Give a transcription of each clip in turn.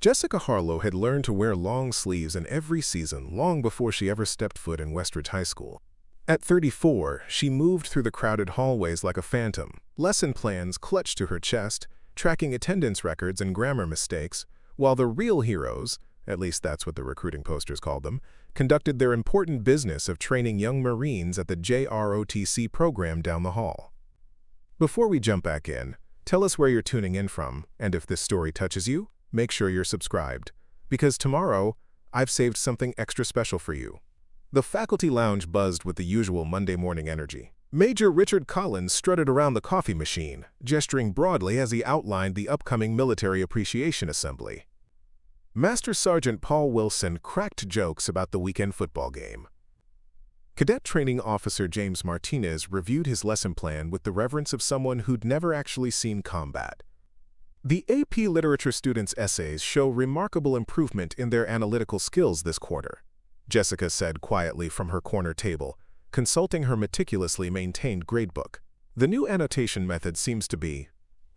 Jessica Harlow had learned to wear long sleeves in every season long before she ever stepped foot in Westridge High School. At 34, she moved through the crowded hallways like a phantom, lesson plans clutched to her chest, tracking attendance records and grammar mistakes, while the real heroes, at least that's what the recruiting posters called them, conducted their important business of training young Marines at the JROTC program down the hall. Before we jump back in, tell us where you're tuning in from, and if this story touches you, make sure you're subscribed, because tomorrow, I've saved something extra special for you. The faculty lounge buzzed with the usual Monday morning energy. Major Richard Collins strutted around the coffee machine, gesturing broadly as he outlined the upcoming Military Appreciation Assembly. Master Sergeant Paul Wilson cracked jokes about the weekend football game. Cadet Training Officer James Martinez reviewed his lesson plan with the reverence of someone who'd never actually seen combat. The AP Literature students' essays show remarkable improvement in their analytical skills this quarter, Jessica said quietly from her corner table, consulting her meticulously maintained gradebook. The new annotation method seems to be,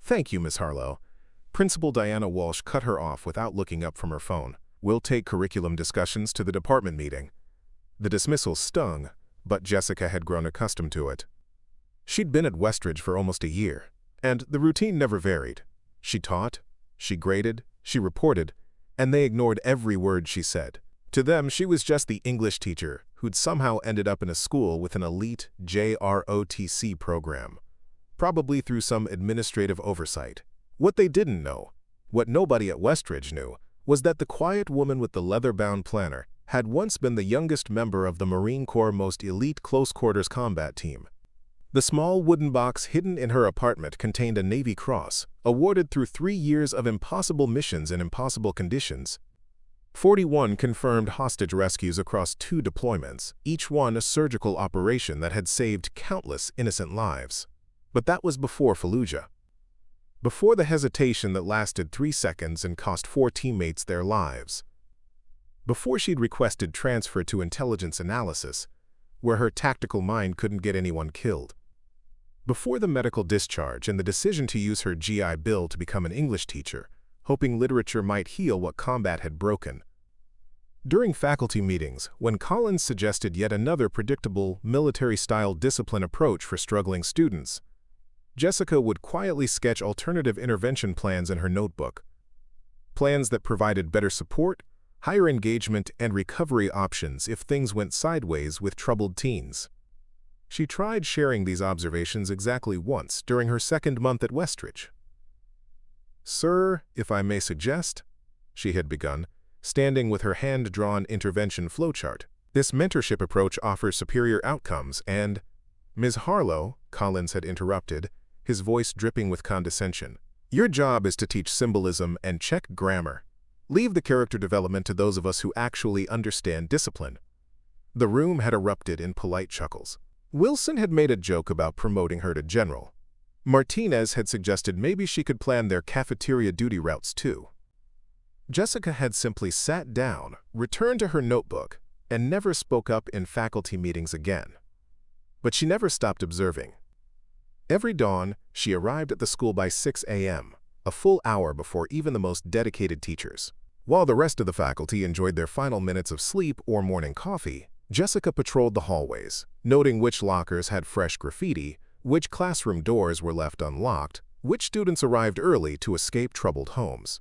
"Thank you, Miss Harlow." Principal Diana Walsh cut her off without looking up from her phone. "We'll take curriculum discussions to the department meeting." The dismissal stung, but Jessica had grown accustomed to it. She'd been at Westridge for almost a year, and the routine never varied. She taught, she graded, she reported, and they ignored every word she said. To them, she was just the English teacher who'd somehow ended up in a school with an elite JROTC program, probably through some administrative oversight. What they didn't know, what nobody at Westridge knew, was that the quiet woman with the leather-bound planner had once been the youngest member of the Marine Corps' most elite close-quarters combat team. The small wooden box hidden in her apartment contained a Navy Cross, awarded through 3 years of impossible missions in impossible conditions. 41 confirmed hostage rescues across 2 deployments, each one a surgical operation that had saved countless innocent lives. But that was before Fallujah. Before the hesitation that lasted 3 seconds and cost 4 teammates their lives. Before she'd requested transfer to intelligence analysis, where her tactical mind couldn't get anyone killed. Before the medical discharge and the decision to use her GI Bill to become an English teacher, hoping literature might heal what combat had broken. During faculty meetings, when Collins suggested yet another predictable, military-style discipline approach for struggling students, Jessica would quietly sketch alternative intervention plans in her notebook. Plans that provided better support, higher engagement, and recovery options if things went sideways with troubled teens. She tried sharing these observations exactly once during her 2nd month at Westridge. "Sir, if I may suggest," she had begun, standing with her hand-drawn intervention flowchart. "This mentorship approach offers superior outcomes and—" "Ms. Harlow," Collins had interrupted, his voice dripping with condescension, "your job is to teach symbolism and check grammar. Leave the character development to those of us who actually understand discipline." The room had erupted in polite chuckles. Wilson had made a joke about promoting her to general. Martinez had suggested maybe she could plan their cafeteria duty routes too. Jessica had simply sat down, returned to her notebook, and never spoke up in faculty meetings again. But she never stopped observing. Every dawn, she arrived at the school by 6 a.m., a full hour before even the most dedicated teachers. While the rest of the faculty enjoyed their final minutes of sleep or morning coffee, Jessica patrolled the hallways, noting which lockers had fresh graffiti, which classroom doors were left unlocked, which students arrived early to escape troubled homes.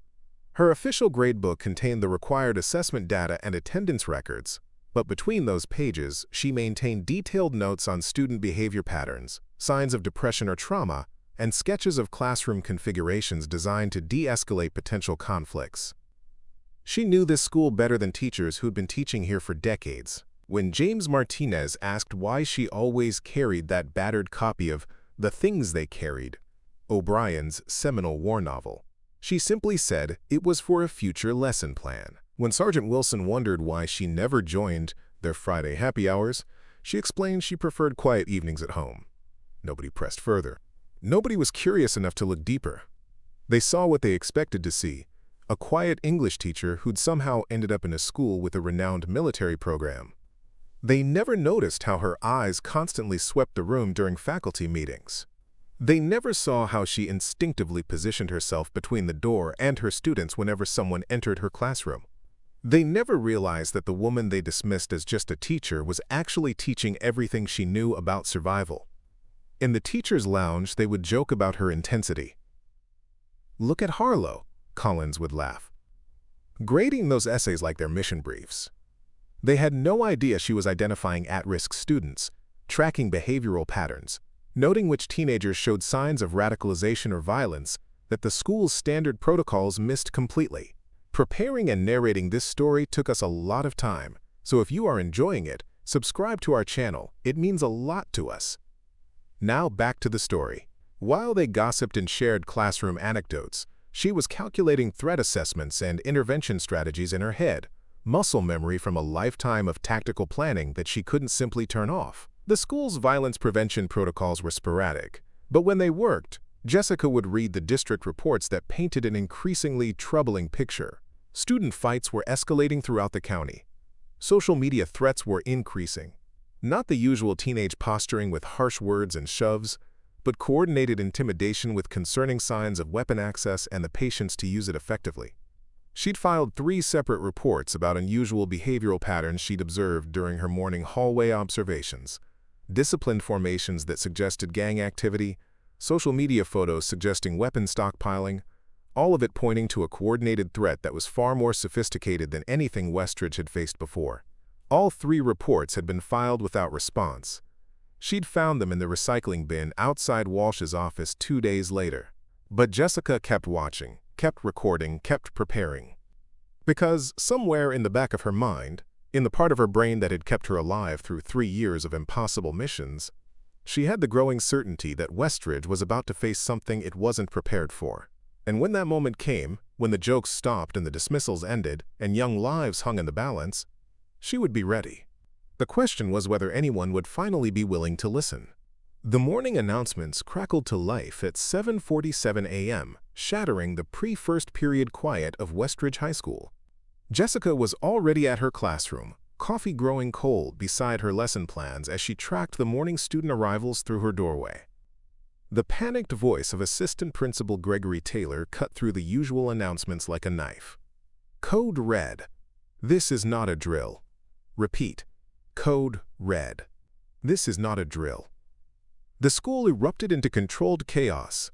Her official gradebook contained the required assessment data and attendance records, but between those pages, she maintained detailed notes on student behavior patterns, signs of depression or trauma, and sketches of classroom configurations designed to de-escalate potential conflicts. She knew this school better than teachers who'd been teaching here for decades. When James Martinez asked why she always carried that battered copy of The Things They Carried, O'Brien's seminal war novel, she simply said it was for a future lesson plan. When Sergeant Wilson wondered why she never joined their Friday happy hours, she explained she preferred quiet evenings at home. Nobody pressed further. Nobody was curious enough to look deeper. They saw what they expected to see, a quiet English teacher who'd somehow ended up in a school with a renowned military program. They never noticed how her eyes constantly swept the room during faculty meetings. They never saw how she instinctively positioned herself between the door and her students whenever someone entered her classroom. They never realized that the woman they dismissed as just a teacher was actually teaching everything she knew about survival. In the teacher's lounge, they would joke about her intensity. "Look at Harlow," Collins would laugh, grading those essays like their mission briefs. They had no idea she was identifying at-risk students, tracking behavioral patterns, noting which teenagers showed signs of radicalization or violence that the school's standard protocols missed completely. Preparing and narrating this story took us a lot of time, so if you are enjoying it, subscribe to our channel. It means a lot to us. Now back to the story. While they gossiped and shared classroom anecdotes, she was calculating threat assessments and intervention strategies in her head, muscle memory from a lifetime of tactical planning that she couldn't simply turn off. The school's violence prevention protocols were sporadic, but when they worked, Jessica would read the district reports that painted an increasingly troubling picture. Student fights were escalating throughout the county. Social media threats were increasing. Not the usual teenage posturing with harsh words and shoves, but coordinated intimidation with concerning signs of weapon access and the patience to use it effectively. She'd filed 3 separate reports about unusual behavioral patterns she'd observed during her morning hallway observations: disciplined formations that suggested gang activity, social media photos suggesting weapon stockpiling, all of it pointing to a coordinated threat that was far more sophisticated than anything Westridge had faced before. All 3 reports had been filed without response. She'd found them in the recycling bin outside Walsh's office 2 days later. But Jessica kept watching, kept recording, kept preparing. Because somewhere in the back of her mind, in the part of her brain that had kept her alive through 3 years of impossible missions, she had the growing certainty that Westridge was about to face something it wasn't prepared for. And when that moment came, when the jokes stopped and the dismissals ended and young lives hung in the balance, she would be ready. The question was whether anyone would finally be willing to listen. The morning announcements crackled to life at 7:47 a.m., shattering the pre-first period quiet of Westridge High School. Jessica was already at her classroom, coffee growing cold beside her lesson plans as she tracked the morning student arrivals through her doorway. The panicked voice of Assistant Principal Gregory Taylor cut through the usual announcements like a knife. Code Red. This is not a drill. Repeat. Code Red. This is not a drill. The school erupted into controlled chaos.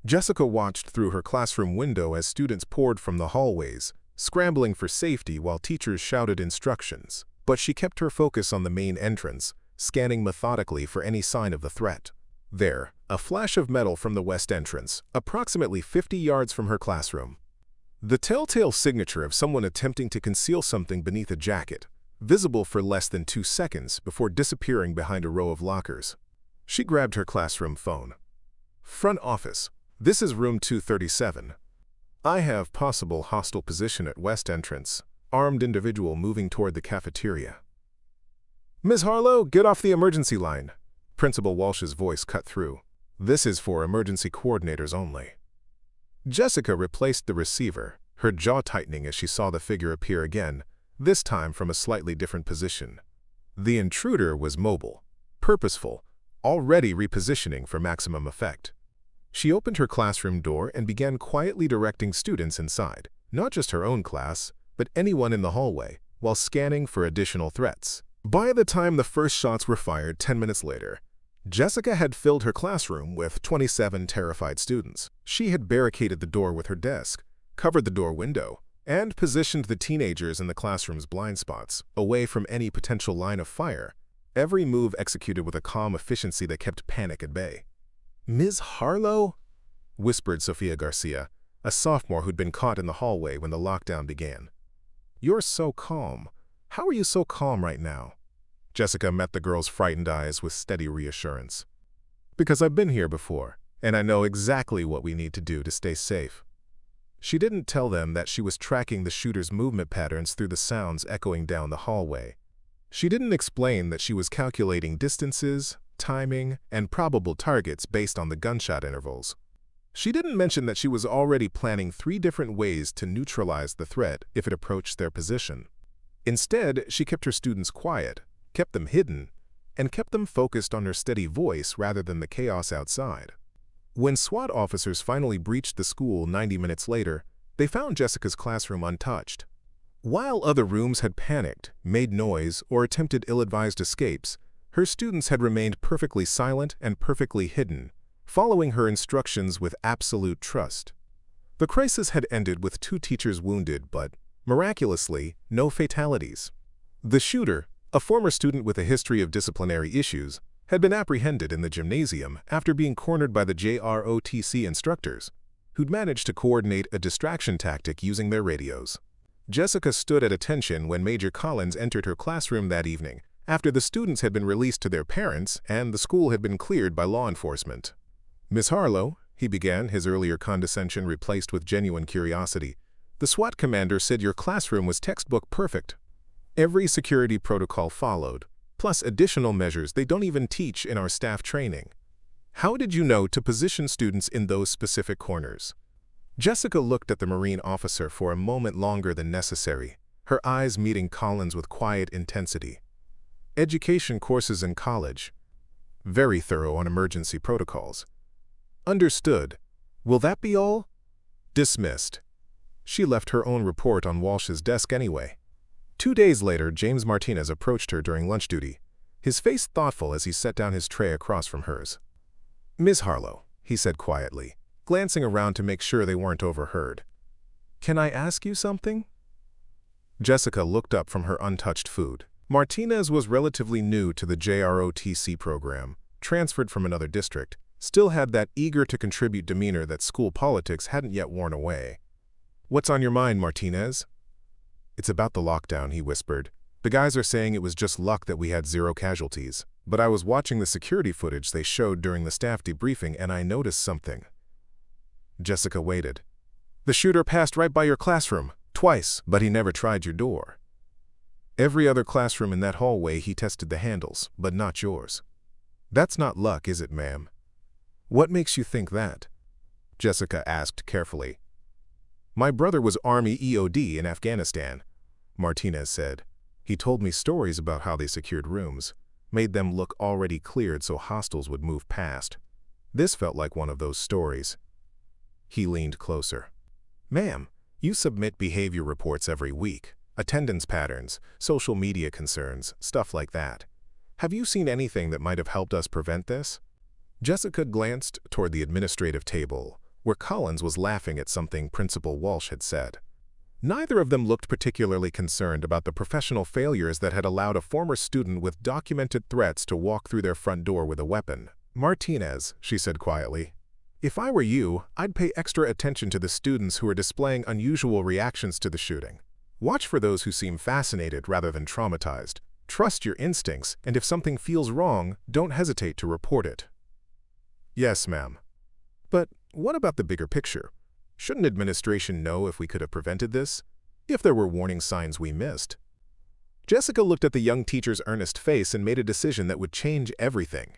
Jessica watched through her classroom window as students poured from the hallways, scrambling for safety while teachers shouted instructions. But she kept her focus on the main entrance, scanning methodically for any sign of the threat. There, a flash of metal from the west entrance, approximately 50 yards from her classroom. The telltale signature of someone attempting to conceal something beneath a jacket, visible for less than 2 seconds before disappearing behind a row of lockers. She grabbed her classroom phone. Front office. This is room 237. I have possible hostile position at west entrance. Armed individual moving toward the cafeteria. Ms. Harlow, get off the emergency line. Principal Walsh's voice cut through. This is for emergency coordinators only. Jessica replaced the receiver, her jaw tightening as she saw the figure appear again, this time from a slightly different position. The intruder was mobile, purposeful, already repositioning for maximum effect. She opened her classroom door and began quietly directing students inside, not just her own class, but anyone in the hallway, while scanning for additional threats. By the time the first shots were fired 10 minutes later, Jessica had filled her classroom with 27 terrified students. She had barricaded the door with her desk, covered the door window, and positioned the teenagers in the classroom's blind spots, away from any potential line of fire, every move executed with a calm efficiency that kept panic at bay. Ms. Harlow? Whispered Sophia Garcia, a sophomore who'd been caught in the hallway when the lockdown began. You're so calm. How are you so calm right now? Jessica met the girl's frightened eyes with steady reassurance. Because I've been here before, and I know exactly what we need to do to stay safe. She didn't tell them that she was tracking the shooter's movement patterns through the sounds echoing down the hallway. She didn't explain that she was calculating distances, timing, and probable targets based on the gunshot intervals. She didn't mention that she was already planning 3 different ways to neutralize the threat if it approached their position. Instead, she kept her students quiet, kept them hidden, and kept them focused on her steady voice rather than the chaos outside. When SWAT officers finally breached the school 90 minutes later, they found Jessica's classroom untouched. While other rooms had panicked, made noise, or attempted ill-advised escapes, her students had remained perfectly silent and perfectly hidden, following her instructions with absolute trust. The crisis had ended with 2 teachers wounded, but, miraculously, no fatalities. The shooter, a former student with a history of disciplinary issues, had been apprehended in the gymnasium after being cornered by the JROTC instructors, who'd managed to coordinate a distraction tactic using their radios. Jessica stood at attention when Major Collins entered her classroom that evening, after the students had been released to their parents and the school had been cleared by law enforcement. "Miss Harlow," he began, his earlier condescension replaced with genuine curiosity, "the SWAT commander said your classroom was textbook perfect. Every security protocol followed, plus additional measures they don't even teach in our staff training. How did you know to position students in those specific corners?" Jessica looked at the Marine officer for a moment longer than necessary, her eyes meeting Collins with quiet intensity. "Education courses in college. Very thorough on emergency protocols." "Understood. Will that be all?" "Dismissed." She left her own report on Walsh's desk anyway. 2 days later, James Martinez approached her during lunch duty, his face thoughtful as he set down his tray across from hers. "Miss Harlow," he said quietly, glancing around to make sure they weren't overheard. "Can I ask you something?" Jessica looked up from her untouched food. Martinez was relatively new to the JROTC program, transferred from another district, still had that eager-to-contribute demeanor that school politics hadn't yet worn away. "What's on your mind, Martinez?" "It's about the lockdown," he whispered. "The guys are saying it was just luck that we had 0 casualties, but I was watching the security footage they showed during the staff debriefing and I noticed something." Jessica waited. "The shooter passed right by your classroom, twice, but he never tried your door. Every other classroom in that hallway he tested the handles, but not yours. That's not luck, is it, ma'am?" "What makes you think that?" Jessica asked carefully. "My brother was Army EOD in Afghanistan," Martinez said. "He told me stories about how they secured rooms, made them look already cleared so hostiles would move past. This felt like one of those stories." He leaned closer. "Ma'am, you submit behavior reports every week, attendance patterns, social media concerns, stuff like that. Have you seen anything that might have helped us prevent this?" Jessica glanced toward the administrative table, where Collins was laughing at something Principal Walsh had said. Neither of them looked particularly concerned about the professional failures that had allowed a former student with documented threats to walk through their front door with a weapon. "Martinez," she said quietly, "if I were you, I'd pay extra attention to the students who are displaying unusual reactions to the shooting. Watch for those who seem fascinated rather than traumatized. Trust your instincts, and if something feels wrong, don't hesitate to report it." "Yes, ma'am." "But what about the bigger picture? Shouldn't administration know if we could have prevented this? If there were warning signs we missed?" Jessica looked at the young teacher's earnest face and made a decision that would change everything.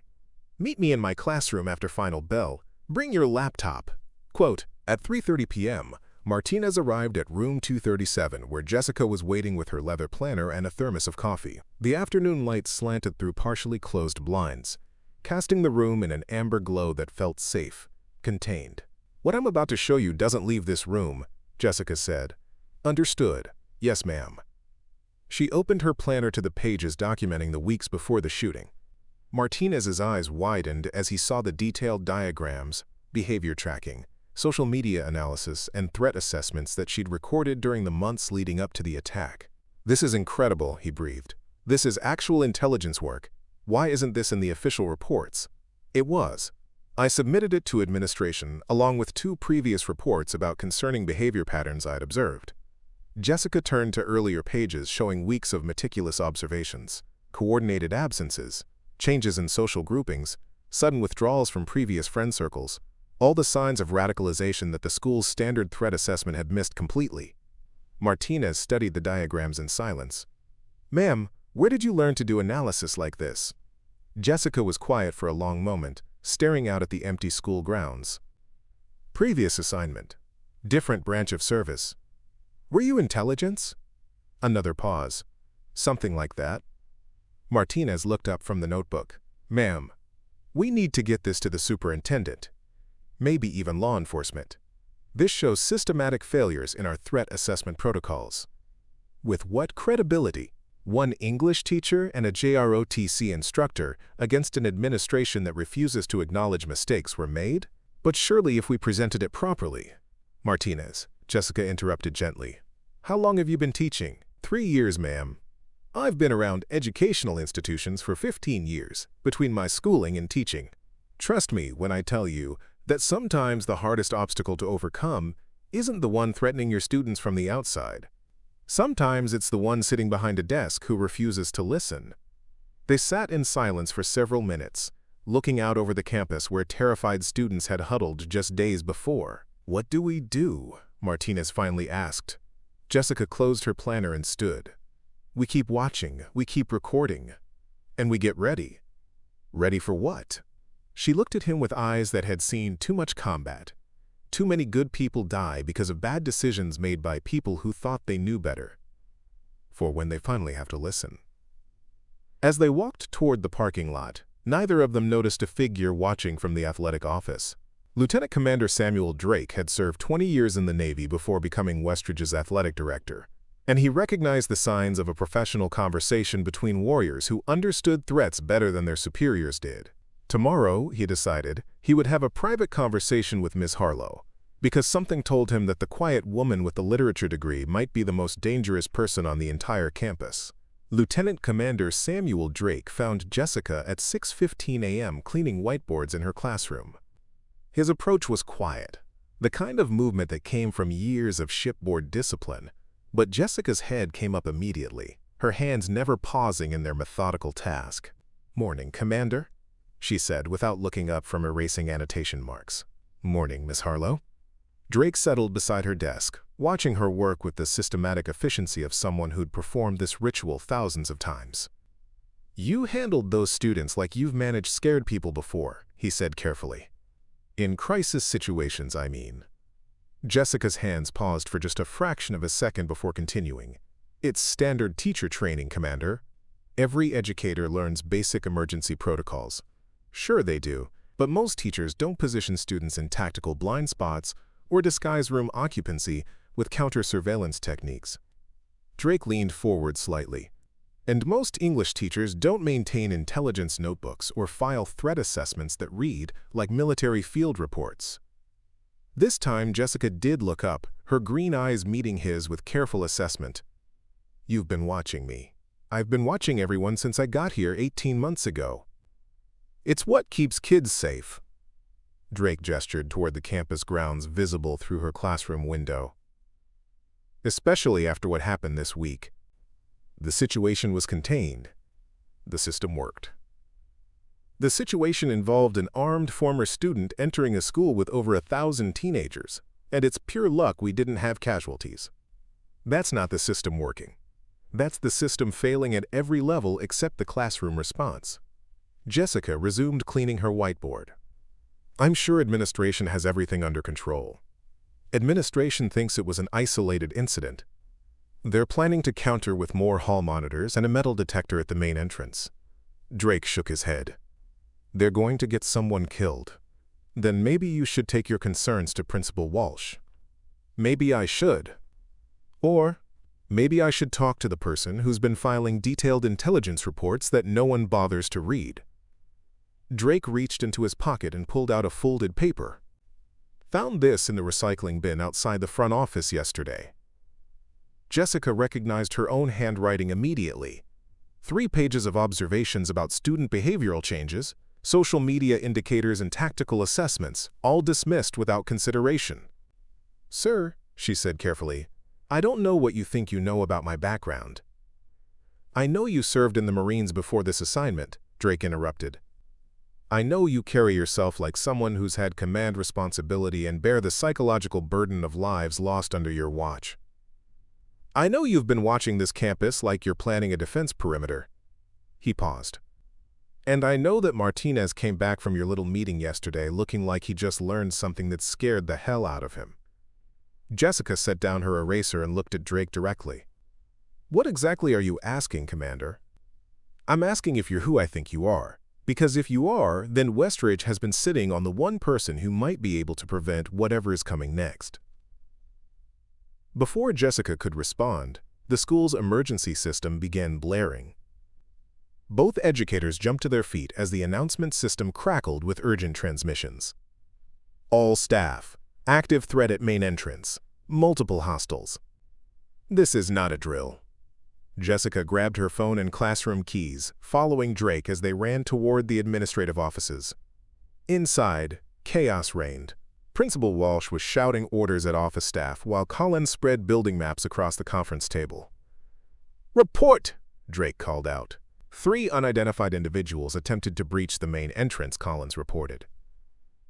"Meet me in my classroom after final bell. Bring your laptop." Quote, at 3:30 p.m., Martinez arrived at room 237, where Jessica was waiting with her leather planner and a thermos of coffee. The afternoon light slanted through partially closed blinds, casting the room in an amber glow that felt safe, contained. "What I'm about to show you doesn't leave this room," Jessica said. "Understood. Yes, ma'am." She opened her planner to the pages documenting the weeks before the shooting. Martinez's eyes widened as he saw the detailed diagrams, behavior tracking, social media analysis, and threat assessments that she'd recorded during the months leading up to the attack. "This is incredible," he breathed. "This is actual intelligence work. Why isn't this in the official reports?" "It was. I submitted it to administration along with 2 previous reports about concerning behavior patterns I'd observed." Jessica turned to earlier pages showing weeks of meticulous observations, coordinated absences, changes in social groupings, sudden withdrawals from previous friend circles, all the signs of radicalization that the school's standard threat assessment had missed completely. Martinez studied the diagrams in silence. "Ma'am, where did you learn to do analysis like this?" Jessica was quiet for a long moment, staring out at the empty school grounds. "Previous assignment. Different branch of service." "Were you intelligence?" Another pause. "Something like that." Martinez looked up from the notebook. "Ma'am, we need to get this to the superintendent. maybe even law enforcement. This shows systematic failures in our threat assessment protocols. With what credibility? One English teacher and a JROTC instructor against an administration that refuses to acknowledge mistakes were made? But surely if we presented it properly. Martinez, Jessica interrupted gently. How long have you been teaching? 3 years, ma'am. I've been around educational institutions for 15 years, between my schooling and teaching. Trust me when I tell you that sometimes the hardest obstacle to overcome isn't the one threatening your students from the outside. Sometimes it's the one sitting behind a desk who refuses to listen. They sat in silence for several minutes, looking out over the campus where terrified students had huddled just days before. What do we do? Martinez finally asked. Jessica closed her planner and stood. We keep watching, we keep recording, and we get ready. Ready for what? She looked at him with eyes that had seen too much combat. Too many good people die because of bad decisions made by people who thought they knew better. For when they finally have to listen. As they walked toward the parking lot, neither of them noticed a figure watching from the athletic office. Lieutenant Commander Samuel Drake had served 20 years in the Navy before becoming Westridge's athletic director, and he recognized the signs of a professional conversation between warriors who understood threats better than their superiors did. Tomorrow, he decided, he would have a private conversation with Miss Harlow, because something told him that the quiet woman with the literature degree might be the most dangerous person on the entire campus. Lieutenant Commander Samuel Drake found Jessica at 6:15 a.m. cleaning whiteboards in her classroom. His approach was quiet, the kind of movement that came from years of shipboard discipline, but Jessica's head came up immediately, her hands never pausing in their methodical task. "Morning, Commander," she said without looking up from erasing annotation marks. "Morning, Miss Harlow." Drake settled beside her desk, watching her work with the systematic efficiency of someone who'd performed this ritual thousands of times. "You handled those students like you've managed scared people before," he said carefully. "In crisis situations, I mean." Jessica's hands paused for just a fraction of a second before continuing. "It's standard teacher training, Commander. Every educator learns basic emergency protocols. Sure they do, but most teachers don't position students in tactical blind spots or disguise room occupancy with counter-surveillance techniques." Drake leaned forward slightly. "And most English teachers don't maintain intelligence notebooks or file threat assessments that read like military field reports." This time, Jessica did look up, her green eyes meeting his with careful assessment. "You've been watching me. I've been watching everyone since I got here 18 months ago. It's what keeps kids safe." Drake gestured toward the campus grounds visible through her classroom window. "Especially after what happened this week. The situation was contained. The system worked. The situation involved an armed former student entering a school with over 1,000 teenagers, and it's pure luck we didn't have casualties. That's not the system working. That's the system failing at every level except the classroom response." Jessica resumed cleaning her whiteboard. "I'm sure administration has everything under control. Administration thinks it was an isolated incident. They're planning to counter with more hall monitors and a metal detector at the main entrance." Drake shook his head. "They're going to get someone killed. Then maybe you should take your concerns to Principal Walsh." "Maybe I should. Or maybe I should talk to the person who's been filing detailed intelligence reports that no one bothers to read." Drake reached into his pocket and pulled out a folded paper. "Found this in the recycling bin outside the front office yesterday." Jessica recognized her own handwriting immediately. 3 pages of observations about student behavioral changes, social media indicators and tactical assessments, all dismissed without consideration. "Sir," she said carefully, "I don't know what you think you know about my background." "I know you served in the Marines before this assignment," Drake interrupted. "I know you carry yourself like someone who's had command responsibility and bear the psychological burden of lives lost under your watch. I know you've been watching this campus like you're planning a defense perimeter." He paused. "And I know that Martinez came back from your little meeting yesterday looking like he just learned something that scared the hell out of him." Jessica set down her eraser and looked at Drake directly. "What exactly are you asking, Commander?" "I'm asking if you're who I think you are. Because if you are, then Westridge has been sitting on the one person who might be able to prevent whatever is coming next. Before Jessica could respond, the school's emergency system began blaring. Both educators jumped to their feet as the announcement system crackled with urgent transmissions. All staff, active threat at main entrance, multiple hostiles. This is not a drill. Jessica grabbed her phone and classroom keys, following Drake as they ran toward the administrative offices. Inside, chaos reigned. Principal Walsh was shouting orders at office staff while Collins spread building maps across the conference table. "Report!" Drake called out. 3 unidentified individuals attempted to breach the main entrance, Collins reported.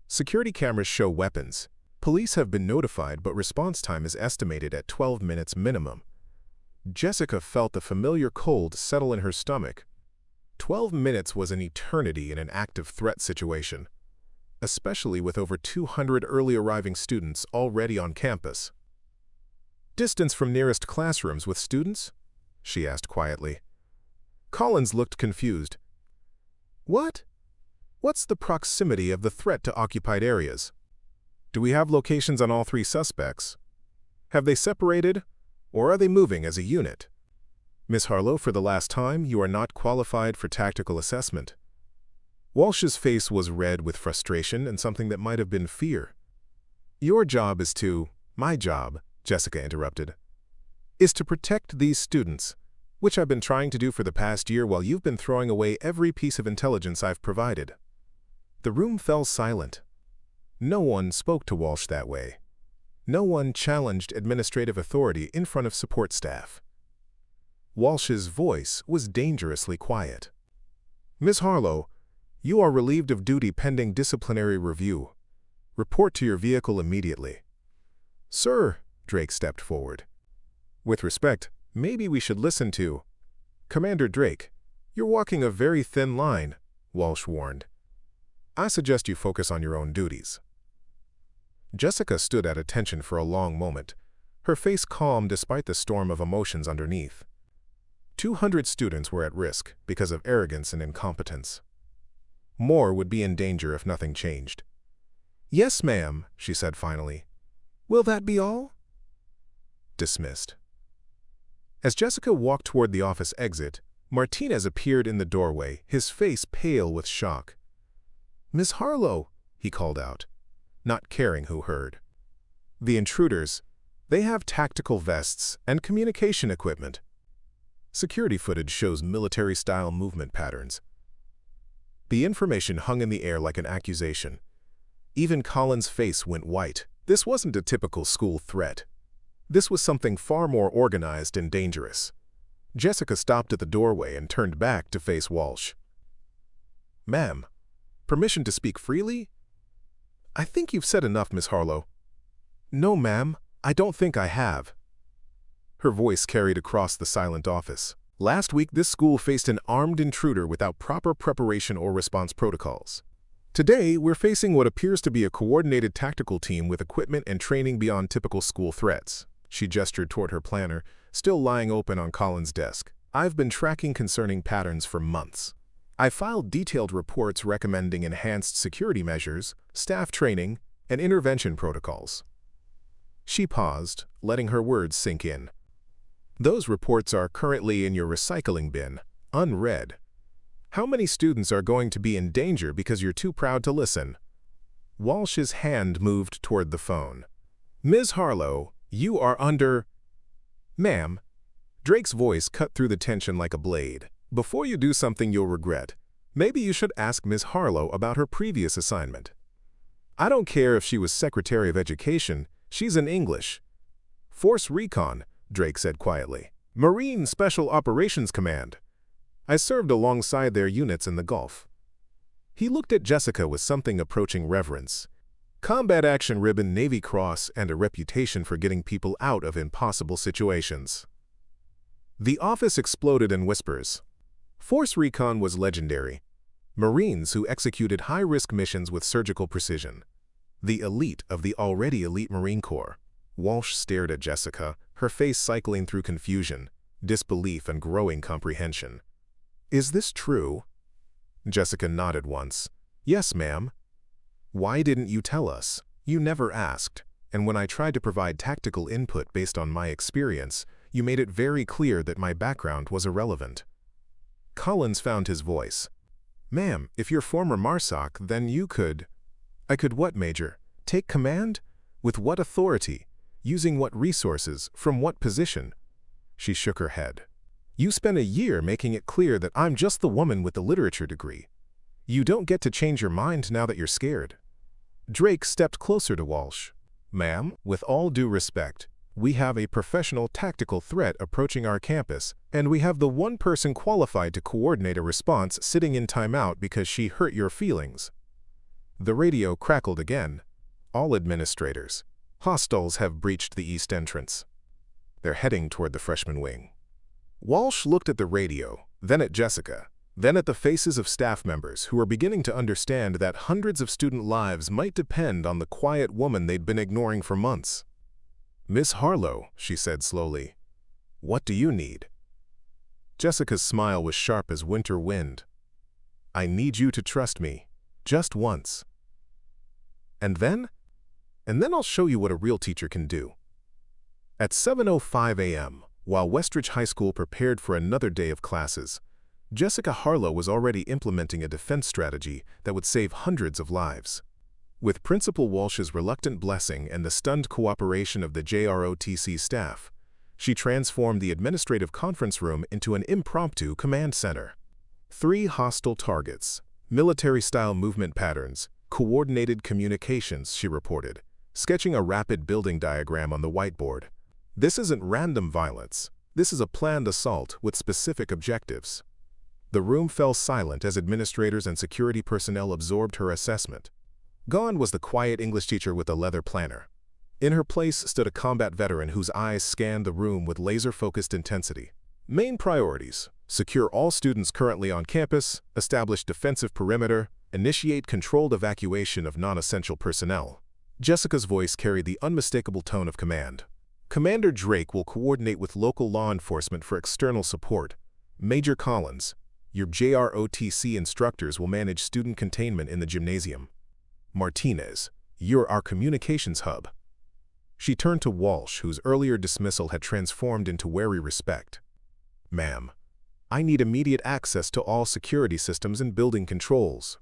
Security cameras show weapons. Police have been notified, but response time is estimated at 12 minutes minimum. Jessica felt the familiar cold settle in her stomach. 12 minutes was an eternity in an active threat situation, especially with over 200 early arriving students already on campus. "Distance from nearest classrooms with students?" she asked quietly. Collins looked confused. "What? What's the proximity of the threat to occupied areas? Do we have locations on all 3 suspects? Have they separated, or are they moving as a unit? Miss Harlow, for the last time, you are not qualified for tactical assessment." Walsh's face was red with frustration and something that might have been fear. "Your job is to—" "My job," Jessica interrupted, "is to protect these students, which I've been trying to do for the past year while you've been throwing away every piece of intelligence I've provided." The room fell silent. No one spoke to Walsh that way. No one challenged administrative authority in front of support staff. Walsh's voice was dangerously quiet. "Miss Harlow, you are relieved of duty pending disciplinary review. Report to your vehicle immediately." "Sir," Drake stepped forward. "With respect, maybe we should listen to—" "Commander Drake, you're walking a very thin line," Walsh warned. "I suggest you focus on your own duties." Jessica stood at attention for a long moment, her face calm despite the storm of emotions underneath. 200 students were at risk because of arrogance and incompetence. More would be in danger if nothing changed. "Yes, ma'am," she said finally. "Will that be all?" Dismissed. As Jessica walked toward the office exit, Martinez appeared in the doorway, his face pale with shock. "Miss Harlow," he called out, not caring who heard. "The intruders, they have tactical vests and communication equipment." Security footage shows military-style movement patterns. The information hung in the air like an accusation. Even Collins' face went white. This wasn't a typical school threat. This was something far more organized and dangerous. Jessica stopped at the doorway and turned back to face Walsh. "Ma'am, permission to speak freely?" "I think you've said enough, Miss Harlow." "No, ma'am, I don't think I have." Her voice carried across the silent office. "Last week, this school faced an armed intruder without proper preparation or response protocols. Today, we're facing what appears to be a coordinated tactical team with equipment and training beyond typical school threats." She gestured toward her planner, still lying open on Collins' desk. "I've been tracking concerning patterns for months. I filed detailed reports recommending enhanced security measures, staff training, and intervention protocols." She paused, letting her words sink in. "Those reports are currently in your recycling bin, unread. How many students are going to be in danger because you're too proud to listen?" Walsh's hand moved toward the phone. "Ms. Harlow, you are under—" "Ma'am." Drake's voice cut through the tension like a blade. "Before you do something you'll regret, maybe you should ask Ms. Harlow about her previous assignment. I don't care if she was Secretary of Education, she's in English." "Force Recon," Drake said quietly. "Marine Special Operations Command. I served alongside their units in the Gulf." He looked at Jessica with something approaching reverence. Combat Action Ribbon, Navy Cross, and a reputation for getting people out of impossible situations. The office exploded in whispers. Force Recon was legendary. Marines who executed high-risk missions with surgical precision. The elite of the already elite Marine Corps. Walsh stared at Jessica, her face cycling through confusion, disbelief, and growing comprehension. "Is this true?" Jessica nodded once. Yes, ma'am. Why didn't you tell us? You never asked, and when I tried to provide tactical input based on my experience, you made it very clear that my background was irrelevant. Collins found his voice. Ma'am, if you're former MARSOC, then you could… I could what, Major? Take command? With what authority? Using what resources? From what position? She shook her head. You spent a year making it clear that I'm just the woman with the literature degree. You don't get to change your mind now that you're scared. Drake stepped closer to Walsh. Ma'am, with all due respect, we have a professional tactical threat approaching our campus, and we have the one person qualified to coordinate a response sitting in timeout because she hurt your feelings. The radio crackled again. All administrators. Hostiles have breached the east entrance. They're heading toward the freshman wing. Walsh looked at the radio, then at Jessica, then at the faces of staff members who were beginning to understand that hundreds of student lives might depend on the quiet woman they'd been ignoring for months. Miss Harlow, she said slowly, what do you need? Jessica's smile was sharp as winter wind. I need you to trust me, just once. And then I'll show you what a real teacher can do. At 7:05 a.m., while Westridge High School prepared for another day of classes, Jessica Harlow was already implementing a defense strategy that would save hundreds of lives. With Principal Walsh's reluctant blessing and the stunned cooperation of the JROTC staff, she transformed the administrative conference room into an impromptu command center. 3 hostile targets, military-style movement patterns, coordinated communications, she reported, sketching a rapid building diagram on the whiteboard. This isn't random violence. This is a planned assault with specific objectives. The room fell silent as administrators and security personnel absorbed her assessment. Gone was the quiet English teacher with a leather planner. In her place stood a combat veteran whose eyes scanned the room with laser-focused intensity. Main priorities: secure all students currently on campus, establish defensive perimeter, initiate controlled evacuation of non-essential personnel. Jessica's voice carried the unmistakable tone of command. Commander Drake will coordinate with local law enforcement for external support. Major Collins, your JROTC instructors will manage student containment in the gymnasium. Martinez, you're our communications hub. She turned to Walsh, whose earlier dismissal had transformed into wary respect. Ma'am, I need immediate access to all security systems and building controls.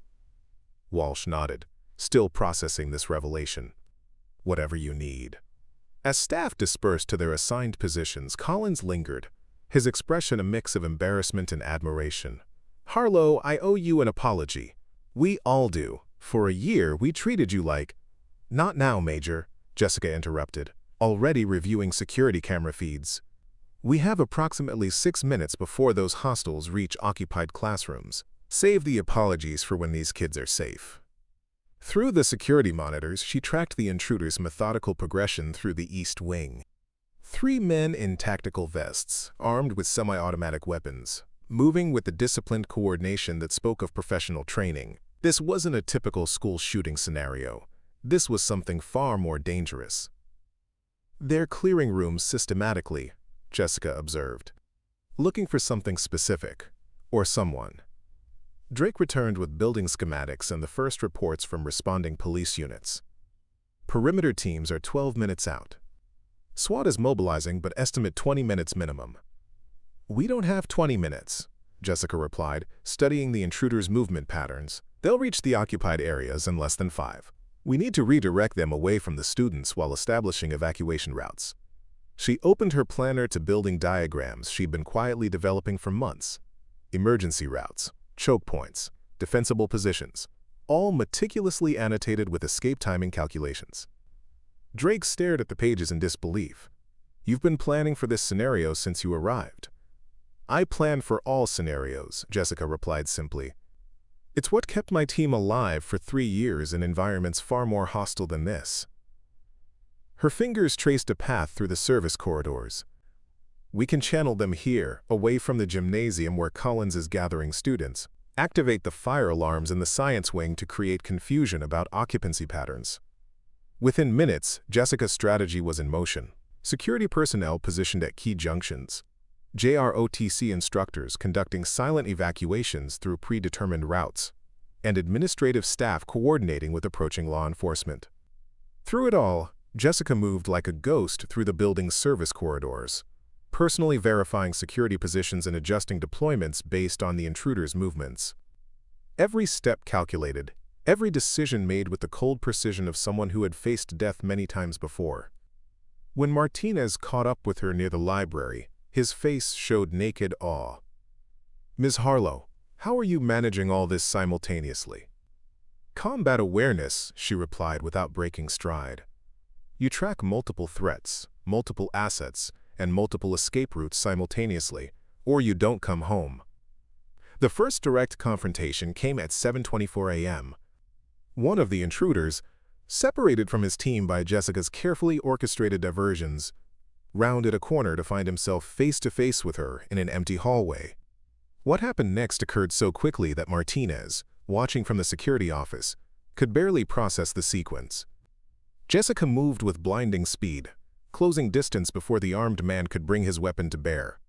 Walsh nodded, still processing this revelation. Whatever you need. As staff dispersed to their assigned positions, Collins lingered, his expression a mix of embarrassment and admiration. Harlow, I owe you an apology. We all do. For a year, we treated you like… Not now, Major, Jessica interrupted, already reviewing security camera feeds. We have approximately 6 minutes before those hostiles reach occupied classrooms. Save the apologies for when these kids are safe. Through the security monitors, she tracked the intruders' methodical progression through the east wing. 3 men in tactical vests, armed with semi-automatic weapons, moving with the disciplined coordination that spoke of professional training. This wasn't a typical school shooting scenario. This was something far more dangerous. They're clearing rooms systematically, Jessica observed, looking for something specific, or someone. Drake returned with building schematics and the first reports from responding police units. Perimeter teams are 12 minutes out. SWAT is mobilizing, but estimate 20 minutes minimum. We don't have 20 minutes, Jessica replied, studying the intruders' movement patterns. They'll reach the occupied areas in less than 5. We need to redirect them away from the students while establishing evacuation routes. She opened her planner to building diagrams she'd been quietly developing for months. Emergency routes, choke points, defensible positions, all meticulously annotated with escape timing calculations. Drake stared at the pages in disbelief. You've been planning for this scenario since you arrived. I plan for all scenarios, Jessica replied simply. It's what kept my team alive for 3 years in environments far more hostile than this. Her fingers traced a path through the service corridors. We can channel them here, away from the gymnasium where Collins is gathering students. Activate the fire alarms in the science wing to create confusion about occupancy patterns. Within minutes, Jessica's strategy was in motion. Security personnel positioned at key junctions. JROTC instructors conducting silent evacuations through predetermined routes, and administrative staff coordinating with approaching law enforcement. Through it all, Jessica moved like a ghost through the building's service corridors, personally verifying security positions and adjusting deployments based on the intruder's movements. Every step calculated, every decision made with the cold precision of someone who had faced death many times before. When Martinez caught up with her near the library, his face showed naked awe. "Ms. Harlow, how are you managing all this simultaneously?" "Combat awareness," she replied without breaking stride. "You track multiple threats, multiple assets, and multiple escape routes simultaneously, or you don't come home." The first direct confrontation came at 7:24 a.m. One of the intruders, separated from his team by Jessica's carefully orchestrated diversions, rounded a corner to find himself face-to-face with her in an empty hallway. What happened next occurred so quickly that Martinez, watching from the security office, could barely process the sequence. Jessica moved with blinding speed, closing distance before the armed man could bring his weapon to bear.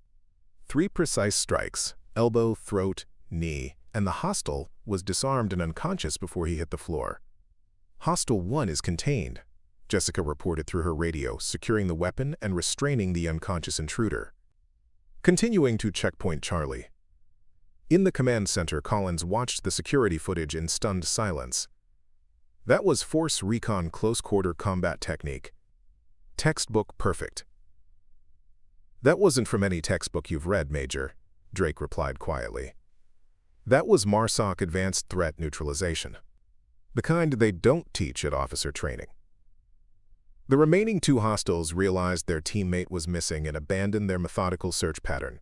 3 precise strikes, elbow, throat, knee, and the hostile was disarmed and unconscious before he hit the floor. "Hostile 1 is contained," Jessica reported through her radio, securing the weapon and restraining the unconscious intruder. Continuing to checkpoint Charlie. In the command center, Collins watched the security footage in stunned silence. That was Force Recon close-quarter combat technique. Textbook perfect. "That wasn't from any textbook you've read, Major," Drake replied quietly. "That was MARSOC advanced threat neutralization. The kind they don't teach at officer training." The remaining 2 hostiles realized their teammate was missing and abandoned their methodical search pattern.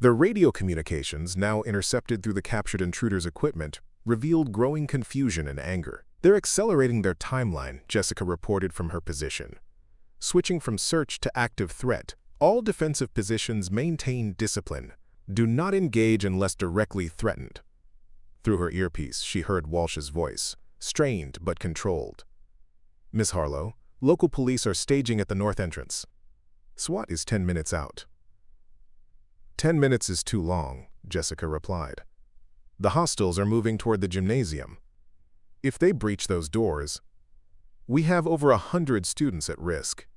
Their radio communications, now intercepted through the captured intruder's equipment, revealed growing confusion and anger. "They're accelerating their timeline," Jessica reported from her position. "Switching from search to active threat. All defensive positions maintain discipline. Do not engage unless directly threatened." Through her earpiece, she heard Walsh's voice, strained but controlled. "Miss Harlow, local police are staging at the north entrance. SWAT is 10 minutes out." 10 minutes is too long," Jessica replied. "The hostiles are moving toward the gymnasium. If they breach those doors, we have over 100 students at risk."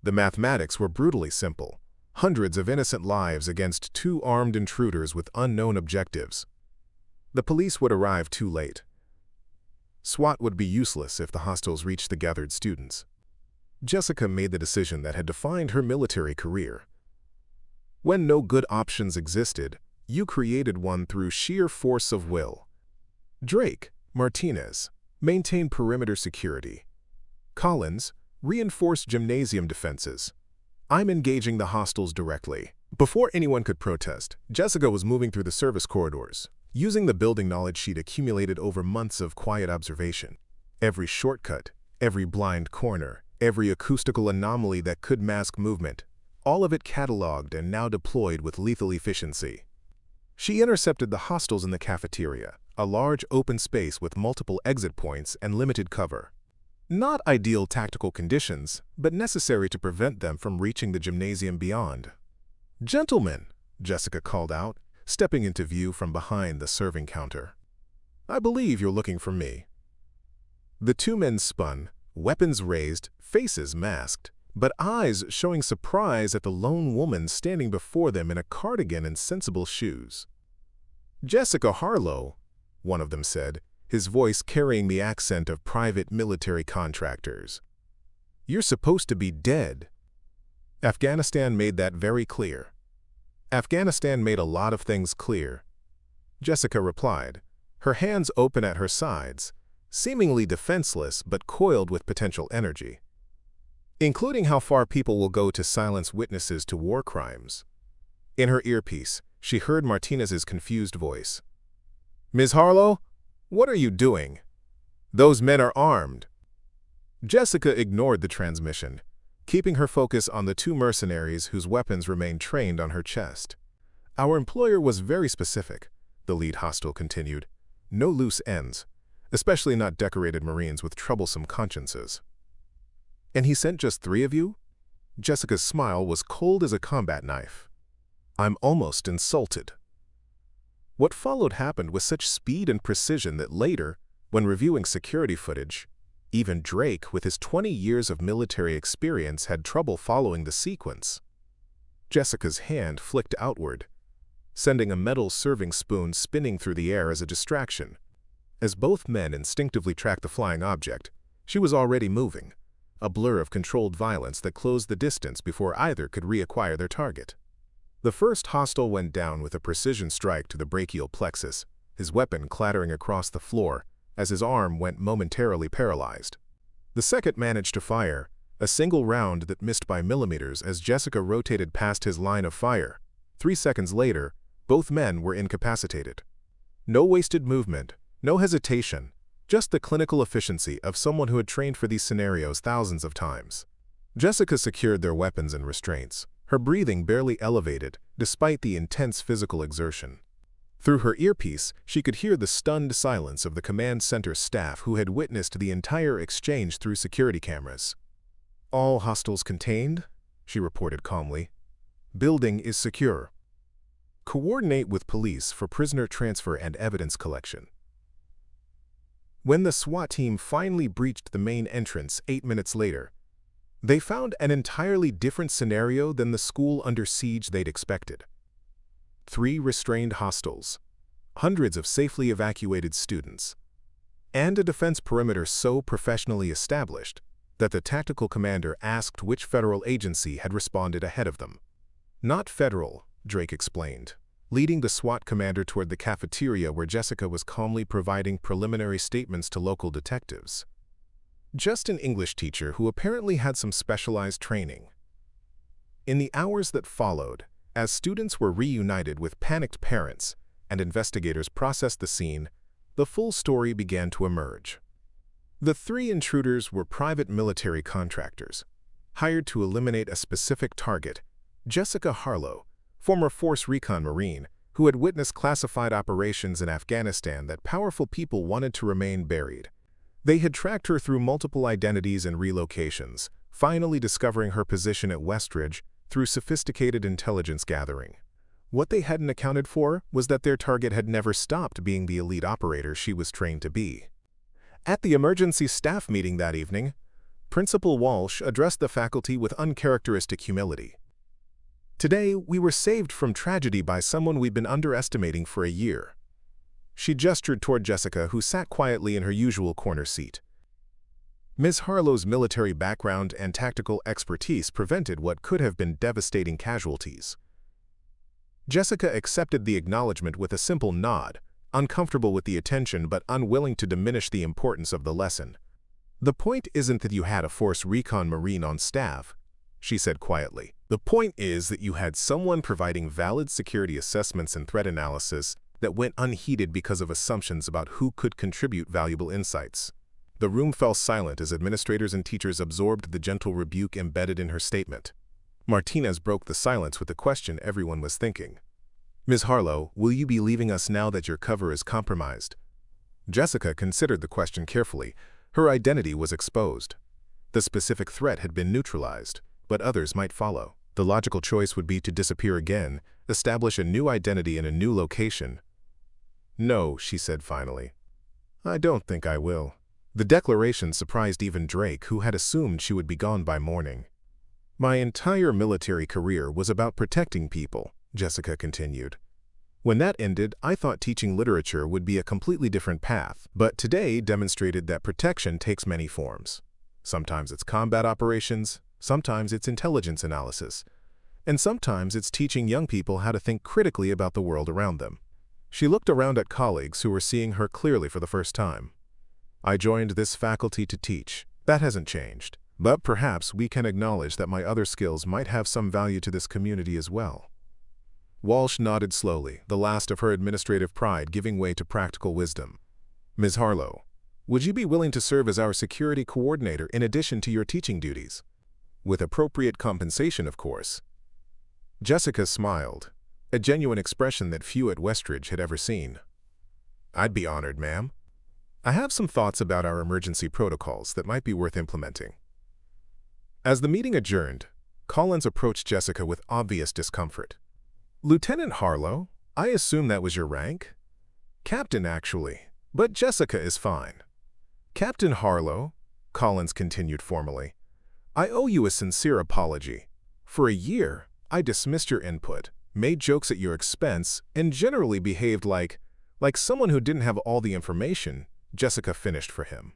The mathematics were brutally simple. Hundreds of innocent lives against 2 armed intruders with unknown objectives. The police would arrive too late. SWAT would be useless if the hostiles reached the gathered students. Jessica made the decision that had defined her military career. When no good options existed, you created one through sheer force of will. Drake, Martinez, maintain perimeter security. Collins, reinforce gymnasium defenses. I'm engaging the hostiles directly. Before anyone could protest, Jessica was moving through the service corridors, using the building knowledge she'd accumulated over months of quiet observation. Every shortcut, every blind corner, every acoustical anomaly that could mask movement, all of it cataloged and now deployed with lethal efficiency. She intercepted the hostiles in the cafeteria, a large open space with multiple exit points and limited cover. Not ideal tactical conditions, but necessary to prevent them from reaching the gymnasium beyond. "Gentlemen," Jessica called out, stepping into view from behind the serving counter. "I believe you're looking for me." The 2 men spun, weapons raised, faces masked, but eyes showing surprise at the lone woman standing before them in a cardigan and sensible shoes. "Jessica Harlow," one of them said, his voice carrying the accent of private military contractors. "You're supposed to be dead." Afghanistan made that very clear. Afghanistan made a lot of things clear. Jessica replied, her hands open at her sides, seemingly defenseless but coiled with potential energy. "Including how far people will go to silence witnesses to war crimes." In her earpiece, she heard Martinez's confused voice. "Ms. Harlow, what are you doing? Those men are armed." Jessica ignored the transmission, keeping her focus on the 2 mercenaries whose weapons remained trained on her chest. "Our employer was very specific," the lead hostile continued. "No loose ends, especially not decorated Marines with troublesome consciences." "And he sent just 3 of you?" Jessica's smile was cold as a combat knife. "I'm almost insulted." What followed happened with such speed and precision that later, when reviewing security footage, even Drake, with his 20 years of military experience, had trouble following the sequence. Jessica's hand flicked outward, sending a metal serving spoon spinning through the air as a distraction. As both men instinctively tracked the flying object, she was already moving, a blur of controlled violence that closed the distance before either could reacquire their target. The first hostile went down with a precision strike to the brachial plexus, his weapon clattering across the floor as his arm went momentarily paralyzed. The second managed to fire, a single round that missed by millimeters as Jessica rotated past his line of fire. 3 seconds later, both men were incapacitated. No wasted movement, no hesitation, just the clinical efficiency of someone who had trained for these scenarios thousands of times. Jessica secured their weapons and restraints, her breathing barely elevated despite the intense physical exertion. Through her earpiece, she could hear the stunned silence of the command center staff who had witnessed the entire exchange through security cameras. "All hostiles contained," she reported calmly. "Building is secure. Coordinate with police for prisoner transfer and evidence collection." When the SWAT team finally breached the main entrance 8 minutes later, they found an entirely different scenario than the school under siege they'd expected. 3 restrained hostiles, hundreds of safely evacuated students, and a defense perimeter so professionally established that the tactical commander asked which federal agency had responded ahead of them. "Not federal," Drake explained, leading the SWAT commander toward the cafeteria where Jessica was calmly providing preliminary statements to local detectives. Just an English teacher who apparently had some specialized training. In the hours that followed, as students were reunited with panicked parents and investigators processed the scene, the full story began to emerge. The 3 intruders were private military contractors, hired to eliminate a specific target: Jessica Harlow, former Force Recon Marine, who had witnessed classified operations in Afghanistan that powerful people wanted to remain buried. They had tracked her through multiple identities and relocations, finally discovering her position at Westridge through sophisticated intelligence gathering. What they hadn't accounted for was that their target had never stopped being the elite operator she was trained to be. At the emergency staff meeting that evening, Principal Walsh addressed the faculty with uncharacteristic humility. "Today, we were saved from tragedy by someone we'd been underestimating for a year." She gestured toward Jessica, who sat quietly in her usual corner seat. Ms. Harlow's military background and tactical expertise prevented what could have been devastating casualties. Jessica accepted the acknowledgement with a simple nod, uncomfortable with the attention but unwilling to diminish the importance of the lesson. "The point isn't that you had a Force Recon Marine on staff," she said quietly. "The point is that you had someone providing valid security assessments and threat analysis that went unheeded because of assumptions about who could contribute valuable insights." The room fell silent as administrators and teachers absorbed the gentle rebuke embedded in her statement. Martinez broke the silence with the question everyone was thinking. "Ms. Harlow, will you be leaving us now that your cover is compromised?" Jessica considered the question carefully. Her identity was exposed. The specific threat had been neutralized, but others might follow. The logical choice would be to disappear again, establish a new identity in a new location. "No," she said finally. "I don't think I will." The declaration surprised even Drake, who had assumed she would be gone by morning. "My entire military career was about protecting people," Jessica continued. "When that ended, I thought teaching literature would be a completely different path, but today demonstrated that protection takes many forms. Sometimes it's combat operations, sometimes it's intelligence analysis, and sometimes it's teaching young people how to think critically about the world around them." She looked around at colleagues who were seeing her clearly for the first time. "I joined this faculty to teach. That hasn't changed. But perhaps we can acknowledge that my other skills might have some value to this community as well." Walsh nodded slowly, the last of her administrative pride giving way to practical wisdom. "Ms. Harlow, would you be willing to serve as our security coordinator in addition to your teaching duties? With appropriate compensation, of course." Jessica smiled, a genuine expression that few at Westridge had ever seen. "I'd be honored, ma'am. I have some thoughts about our emergency protocols that might be worth implementing." As the meeting adjourned, Collins approached Jessica with obvious discomfort. "Lieutenant Harlow, I assume that was your rank?" "Captain, actually, but Jessica is fine." "Captain Harlow," Collins continued formally, "I owe you a sincere apology. For a year, I dismissed your input, made jokes at your expense, and generally behaved like someone who didn't have all the information," Jessica finished for him.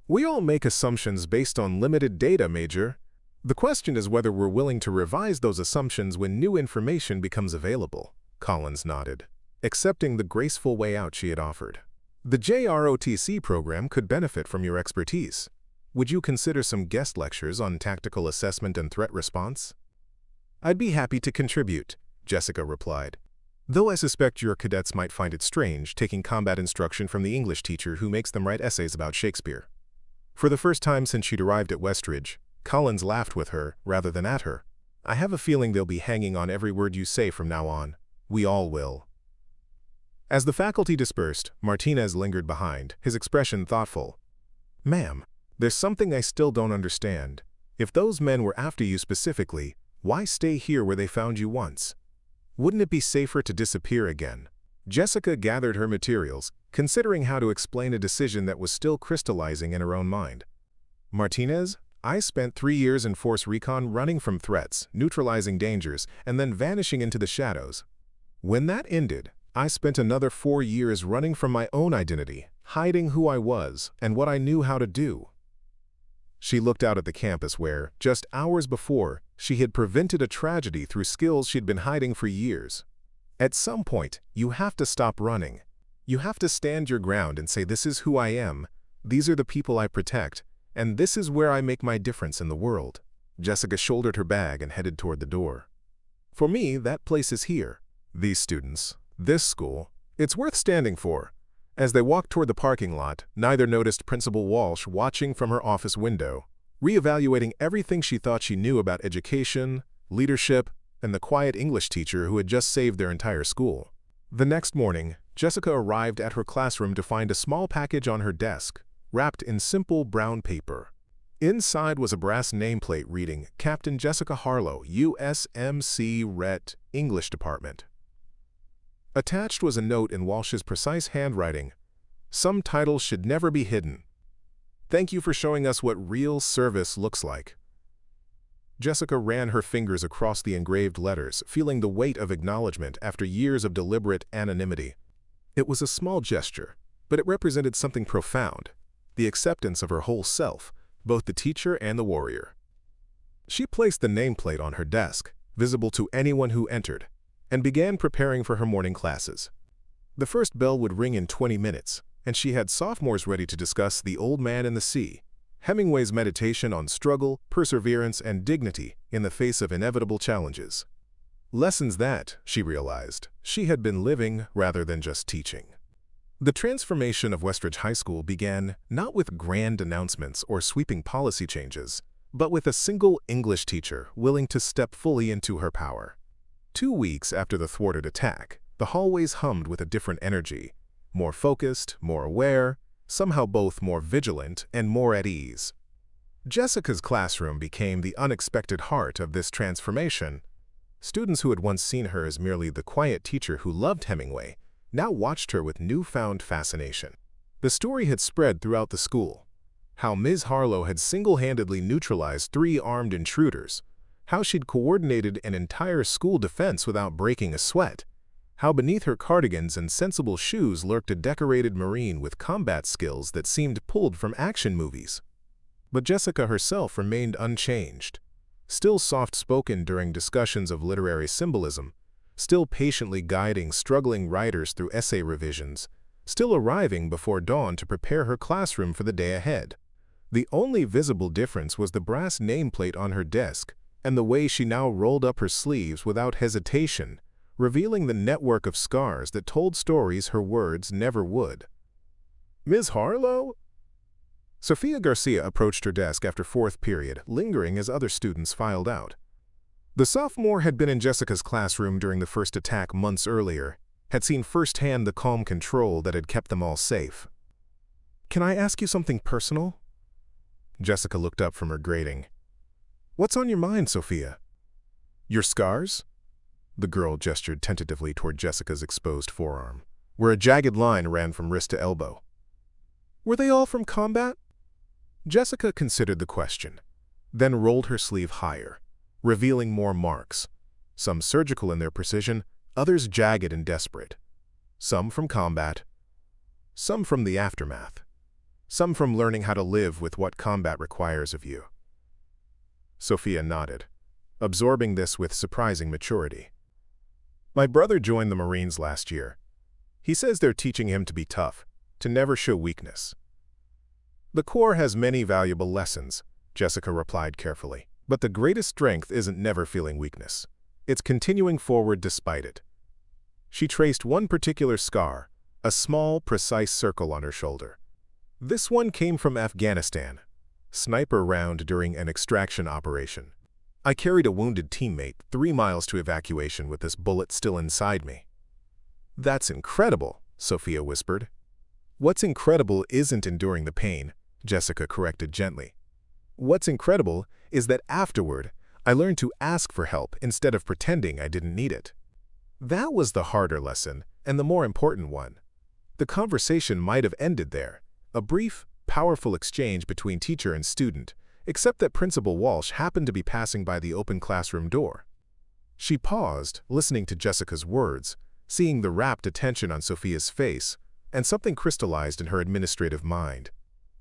"We all make assumptions based on limited data, Major. The question is whether we're willing to revise those assumptions when new information becomes available," Collins nodded, accepting the graceful way out she had offered. "The JROTC program could benefit from your expertise. Would you consider some guest lectures on tactical assessment and threat response?" "I'd be happy to contribute," Jessica replied, "though I suspect your cadets might find it strange taking combat instruction from the English teacher who makes them write essays about Shakespeare." For the first time since she'd arrived at Westridge, Collins laughed with her rather than at her. "I have a feeling they'll be hanging on every word you say from now on. We all will." As the faculty dispersed, Martinez lingered behind, his expression thoughtful. "Ma'am, there's something I still don't understand. If those men were after you specifically, why stay here where they found you once? Wouldn't it be safer to disappear again?" Jessica gathered her materials, considering how to explain a decision that was still crystallizing in her own mind. "Martinez, I spent 3 years in Force Recon running from threats, neutralizing dangers, and then vanishing into the shadows. When that ended, I spent another 4 years running from my own identity, hiding who I was and what I knew how to do." She looked out at the campus where, just hours before, she had prevented a tragedy through skills she'd been hiding for years. At some point, you have to stop running. You have to stand your ground and say, "This is who I am, these are the people I protect, and this is where I make my difference in the world." Jessica shouldered her bag and headed toward the door. "For me, that place is here. These students, this school, it's worth standing for." As they walked toward the parking lot, neither noticed Principal Walsh watching from her office window, reevaluating everything she thought she knew about education, leadership, and the quiet English teacher who had just saved their entire school. The next morning, Jessica arrived at her classroom to find a small package on her desk, wrapped in simple brown paper. Inside was a brass nameplate reading, "Captain Jessica Harlow, USMC RET, English Department." Attached was a note in Walsh's precise handwriting. "Some titles should never be hidden. Thank you for showing us what real service looks like." Jessica ran her fingers across the engraved letters, feeling the weight of acknowledgement after years of deliberate anonymity. It was a small gesture, but it represented something profound, the acceptance of her whole self, both the teacher and the warrior. She placed the nameplate on her desk, visible to anyone who entered, and began preparing for her morning classes. The first bell would ring in 20 minutes, and she had sophomores ready to discuss The Old Man and the Sea, Hemingway's meditation on struggle, perseverance, and dignity in the face of inevitable challenges. Lessons that, she realized, she had been living rather than just teaching. The transformation of Westridge High School began not with grand announcements or sweeping policy changes, but with a single English teacher willing to step fully into her power. 2 weeks after the thwarted attack, the hallways hummed with a different energy, more focused, more aware, somehow both more vigilant and more at ease. Jessica's classroom became the unexpected heart of this transformation. Students who had once seen her as merely the quiet teacher who loved Hemingway now watched her with newfound fascination. The story had spread throughout the school. How Ms. Harlow had single-handedly neutralized 3 armed intruders, how she'd coordinated an entire school defense without breaking a sweat, how beneath her cardigans and sensible shoes lurked a decorated Marine with combat skills that seemed pulled from action movies. But Jessica herself remained unchanged, still soft-spoken during discussions of literary symbolism, still patiently guiding struggling writers through essay revisions, still arriving before dawn to prepare her classroom for the day ahead. The only visible difference was the brass nameplate on her desk and the way she now rolled up her sleeves without hesitation, revealing the network of scars that told stories her words never would. "Ms. Harlow?" Sophia Garcia approached her desk after 4th period, lingering as other students filed out. The sophomore had been in Jessica's classroom during the first attack months earlier, had seen firsthand the calm control that had kept them all safe. "Can I ask you something personal?" Jessica looked up from her grading. "What's on your mind, Sophia?" Your scars? The girl gestured tentatively toward Jessica's exposed forearm, where a jagged line ran from wrist to elbow. Were they all from combat? Jessica considered the question, then rolled her sleeve higher, revealing more marks, some surgical in their precision, others jagged and desperate. Some from combat, some from the aftermath, some from learning how to live with what combat requires of you. Sophia nodded, absorbing this with surprising maturity. My brother joined the Marines last year. He says they're teaching him to be tough, to never show weakness. The Corps has many valuable lessons, Jessica replied carefully. But the greatest strength isn't never feeling weakness. It's continuing forward despite it. She traced one particular scar, a small, precise circle on her shoulder. This one came from Afghanistan. Sniper round during an extraction operation. I carried a wounded teammate 3 miles to evacuation with this bullet still inside me. That's incredible, Sophia whispered. What's incredible isn't enduring the pain, Jessica corrected gently. What's incredible is that afterward, I learned to ask for help instead of pretending I didn't need it. That was the harder lesson, and the more important one. The conversation might have ended there, a brief, powerful exchange between teacher and student, except that Principal Walsh happened to be passing by the open classroom door. She paused, listening to Jessica's words, seeing the rapt attention on Sophia's face, and something crystallized in her administrative mind.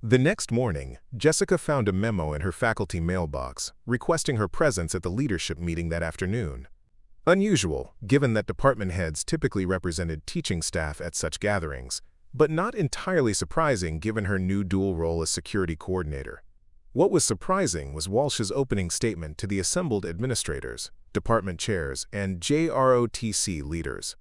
The next morning, Jessica found a memo in her faculty mailbox requesting her presence at the leadership meeting that afternoon. Unusual, given that department heads typically represented teaching staff at such gatherings, but not entirely surprising given her new dual role as security coordinator. What was surprising was Walsh's opening statement to the assembled administrators, department chairs, and JROTC leaders.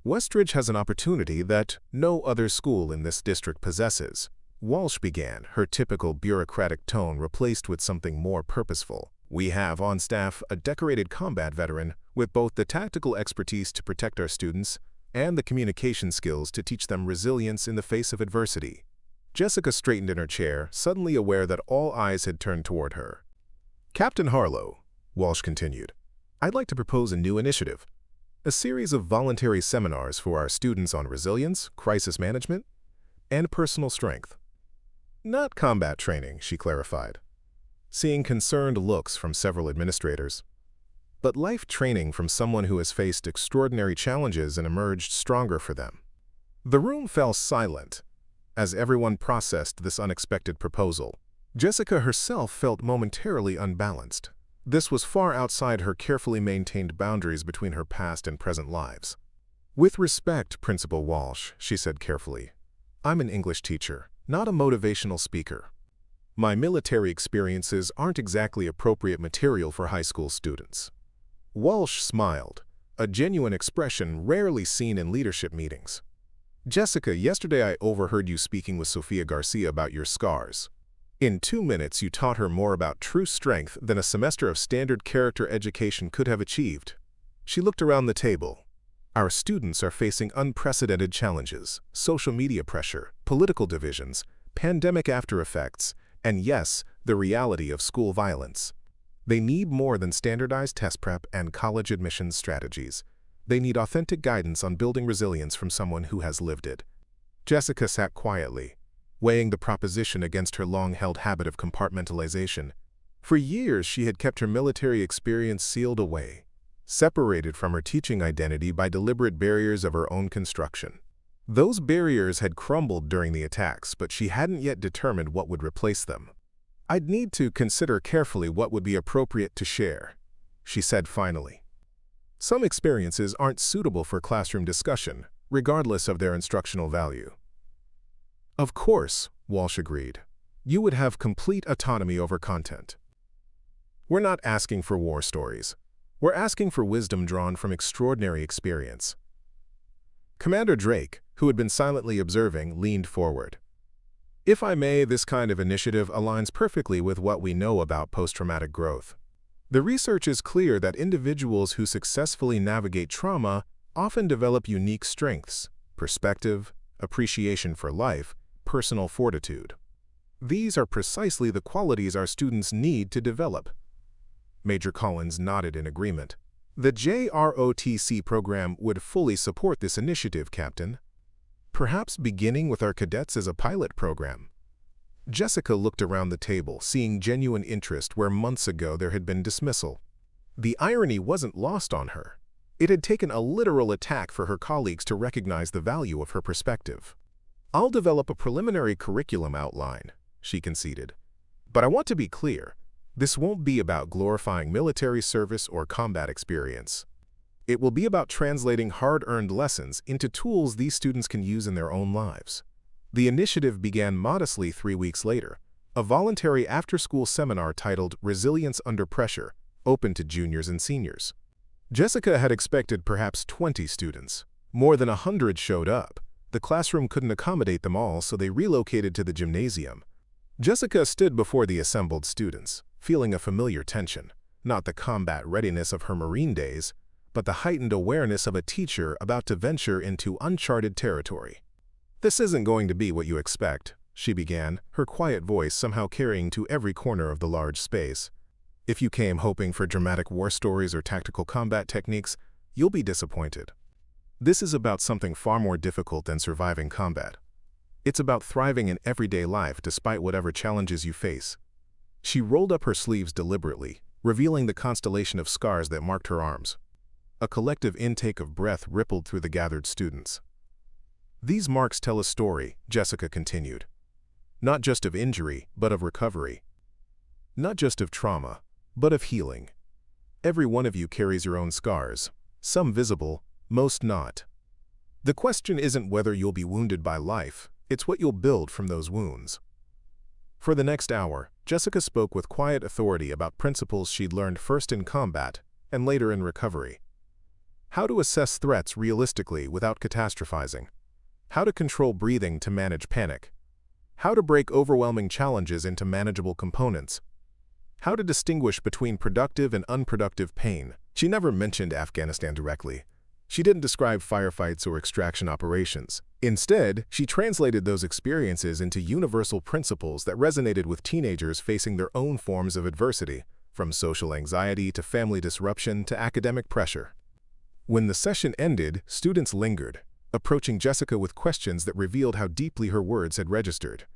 Westridge has an opportunity that no other school in this district possesses. Walsh began, her typical bureaucratic tone replaced with something more purposeful. We have on staff a decorated combat veteran with both the tactical expertise to protect our students and the communication skills to teach them resilience in the face of adversity. Jessica straightened in her chair, suddenly aware that all eyes had turned toward her. Captain Harlow, Walsh continued, I'd like to propose a new initiative. A series of voluntary seminars for our students on resilience, crisis management, and personal strength. Not combat training, she clarified, seeing concerned looks from several administrators, but life training from someone who has faced extraordinary challenges and emerged stronger for them. The room fell silent as everyone processed this unexpected proposal. Jessica herself felt momentarily unbalanced. This was far outside her carefully maintained boundaries between her past and present lives. With respect, Principal Walsh, she said carefully, I'm an English teacher, not a motivational speaker. My military experiences aren't exactly appropriate material for high school students. Walsh smiled, a genuine expression rarely seen in leadership meetings. Jessica, yesterday I overheard you speaking with Sofia Garcia about your scars. In 2 minutes, you taught her more about true strength than a semester of standard character education could have achieved. She looked around the table. Our students are facing unprecedented challenges, social media pressure, political divisions, pandemic after-effects, and yes, the reality of school violence. They need more than standardized test prep and college admissions strategies. They need authentic guidance on building resilience from someone who has lived it. Jessica sat quietly, weighing the proposition against her long-held habit of compartmentalization. For years, she had kept her military experience sealed away, separated from her teaching identity by deliberate barriers of her own construction. Those barriers had crumbled during the attacks, but she hadn't yet determined what would replace them. I'd need to consider carefully what would be appropriate to share, she said finally. Some experiences aren't suitable for classroom discussion, regardless of their instructional value. Of course, Walsh agreed. You would have complete autonomy over content. We're not asking for war stories. We're asking for wisdom drawn from extraordinary experience. Commander Drake, who had been silently observing, leaned forward. If I may, this kind of initiative aligns perfectly with what we know about post-traumatic growth. The research is clear that individuals who successfully navigate trauma often develop unique strengths, perspective, appreciation for life, personal fortitude. These are precisely the qualities our students need to develop. Major Collins nodded in agreement. The JROTC program would fully support this initiative, Captain. Perhaps beginning with our cadets as a pilot program. Jessica looked around the table, seeing genuine interest where months ago there had been dismissal. The irony wasn't lost on her. It had taken a literal attack for her colleagues to recognize the value of her perspective. "I'll develop a preliminary curriculum outline," she conceded. "But I want to be clear, this won't be about glorifying military service or combat experience. It will be about translating hard-earned lessons into tools these students can use in their own lives." The initiative began modestly 3 weeks later, a voluntary after-school seminar titled Resilience Under Pressure, open to juniors and seniors. Jessica had expected perhaps 20 students. More than 100 showed up. The classroom couldn't accommodate them all, so they relocated to the gymnasium. Jessica stood before the assembled students, feeling a familiar tension, not the combat readiness of her Marine days, but the heightened awareness of a teacher about to venture into uncharted territory. "This isn't going to be what you expect," she began, her quiet voice somehow carrying to every corner of the large space. "If you came hoping for dramatic war stories or tactical combat techniques, you'll be disappointed. This is about something far more difficult than surviving combat. It's about thriving in everyday life despite whatever challenges you face." She rolled up her sleeves deliberately, revealing the constellation of scars that marked her arms. A collective intake of breath rippled through the gathered students. "These marks tell a story," Jessica continued. "Not just of injury, but of recovery. Not just of trauma, but of healing. Every one of you carries your own scars, some visible, most not. The question isn't whether you'll be wounded by life, it's what you'll build from those wounds." For the next hour, Jessica spoke with quiet authority about principles she'd learned first in combat and later in recovery. How to assess threats realistically without catastrophizing. How to control breathing to manage panic. How to break overwhelming challenges into manageable components. How to distinguish between productive and unproductive pain. She never mentioned Afghanistan directly. She didn't describe firefights or extraction operations. Instead, she translated those experiences into universal principles that resonated with teenagers facing their own forms of adversity, from social anxiety to family disruption to academic pressure. When the session ended, students lingered, approaching Jessica with questions that revealed how deeply her words had registered.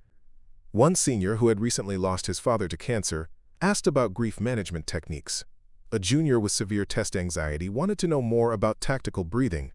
One senior, who had recently lost his father to cancer, asked about grief management techniques. A junior with severe test anxiety wanted to know more about tactical breathing.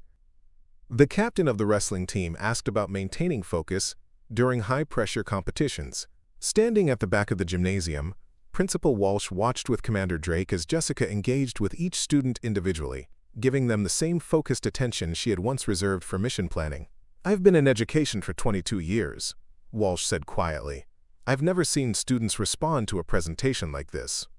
The captain of the wrestling team asked about maintaining focus during high-pressure competitions. Standing at the back of the gymnasium, Principal Walsh watched with Commander Drake as Jessica engaged with each student individually, giving them the same focused attention she had once reserved for mission planning. "I've been in education for 22 years, Walsh said quietly. "I've never seen students respond to a presentation like this."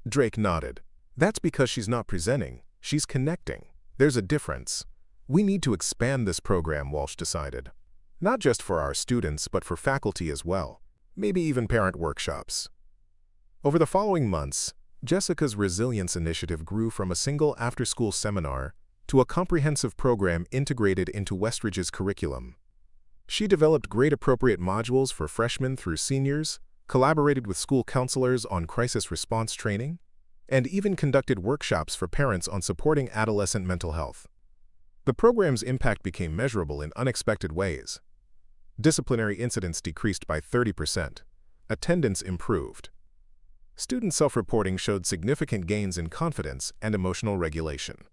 Drake nodded. "That's because she's not presenting, she's connecting. There's a difference. We need to expand this program," Walsh decided. "Not just for our students, but for faculty as well. Maybe even parent workshops." Over the following months, Jessica's Resilience Initiative grew from a single after-school seminar to a comprehensive program integrated into Westridge's curriculum. She developed grade-appropriate modules for freshmen through seniors, collaborated with school counselors on crisis response training, and even conducted workshops for parents on supporting adolescent mental health. The program's impact became measurable in unexpected ways. Disciplinary incidents decreased by 30%. Attendance improved. Student self-reporting showed significant gains in confidence and emotional regulation.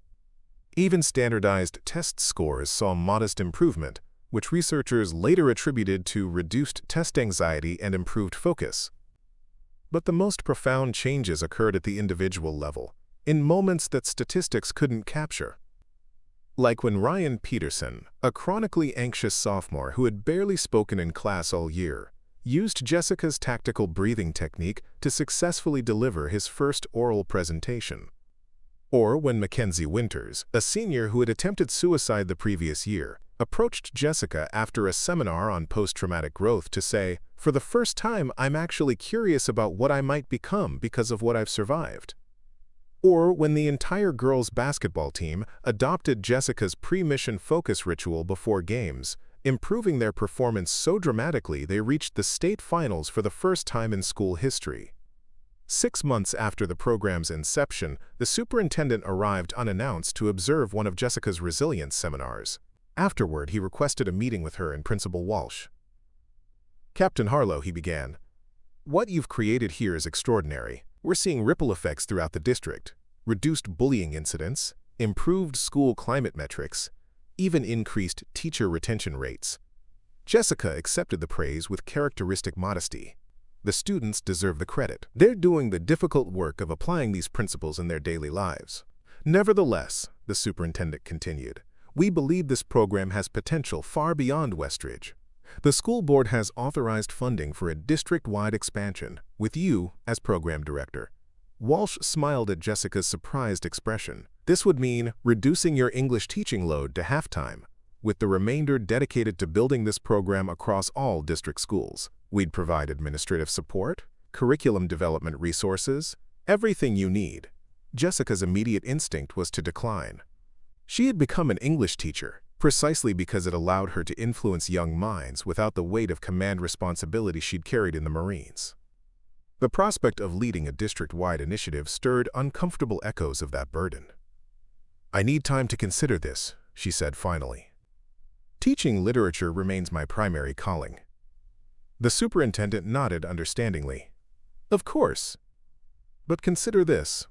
Even standardized test scores saw modest improvement, which researchers later attributed to reduced test anxiety and improved focus. But the most profound changes occurred at the individual level, in moments that statistics couldn't capture. Like when Ryan Peterson, a chronically anxious sophomore who had barely spoken in class all year, used Jessica's tactical breathing technique to successfully deliver his first oral presentation. Or when Mackenzie Winters, a senior who had attempted suicide the previous year, approached Jessica after a seminar on post-traumatic growth to say, "For the first time, I'm actually curious about what I might become because of what I've survived." Or when the entire girls' basketball team adopted Jessica's pre-mission focus ritual before games, improving their performance so dramatically they reached the state finals for the first time in school history. 6 months after the program's inception, the superintendent arrived unannounced to observe one of Jessica's resilience seminars. Afterward, he requested a meeting with her and Principal Walsh. "Captain Harlow," he began, "what you've created here is extraordinary. We're seeing ripple effects throughout the district. Reduced bullying incidents, improved school climate metrics, even increased teacher retention rates." Jessica accepted the praise with characteristic modesty. The students deserve the credit. They're doing the difficult work of applying these principles in their daily lives. Nevertheless, the superintendent continued, we believe this program has potential far beyond Westridge. The school board has authorized funding for a district-wide expansion, with you as program director. Walsh smiled at Jessica's surprised expression. This would mean reducing your English teaching load to half-time, with the remainder dedicated to building this program across all district schools. We'd provide administrative support, curriculum development resources, everything you need. Jessica's immediate instinct was to decline. She had become an English teacher, precisely because it allowed her to influence young minds without the weight of command responsibility she'd carried in the Marines. The prospect of leading a district-wide initiative stirred uncomfortable echoes of that burden. "I need time to consider this," she said finally. "Teaching literature remains my primary calling." The superintendent nodded understandingly. "Of course. But consider this.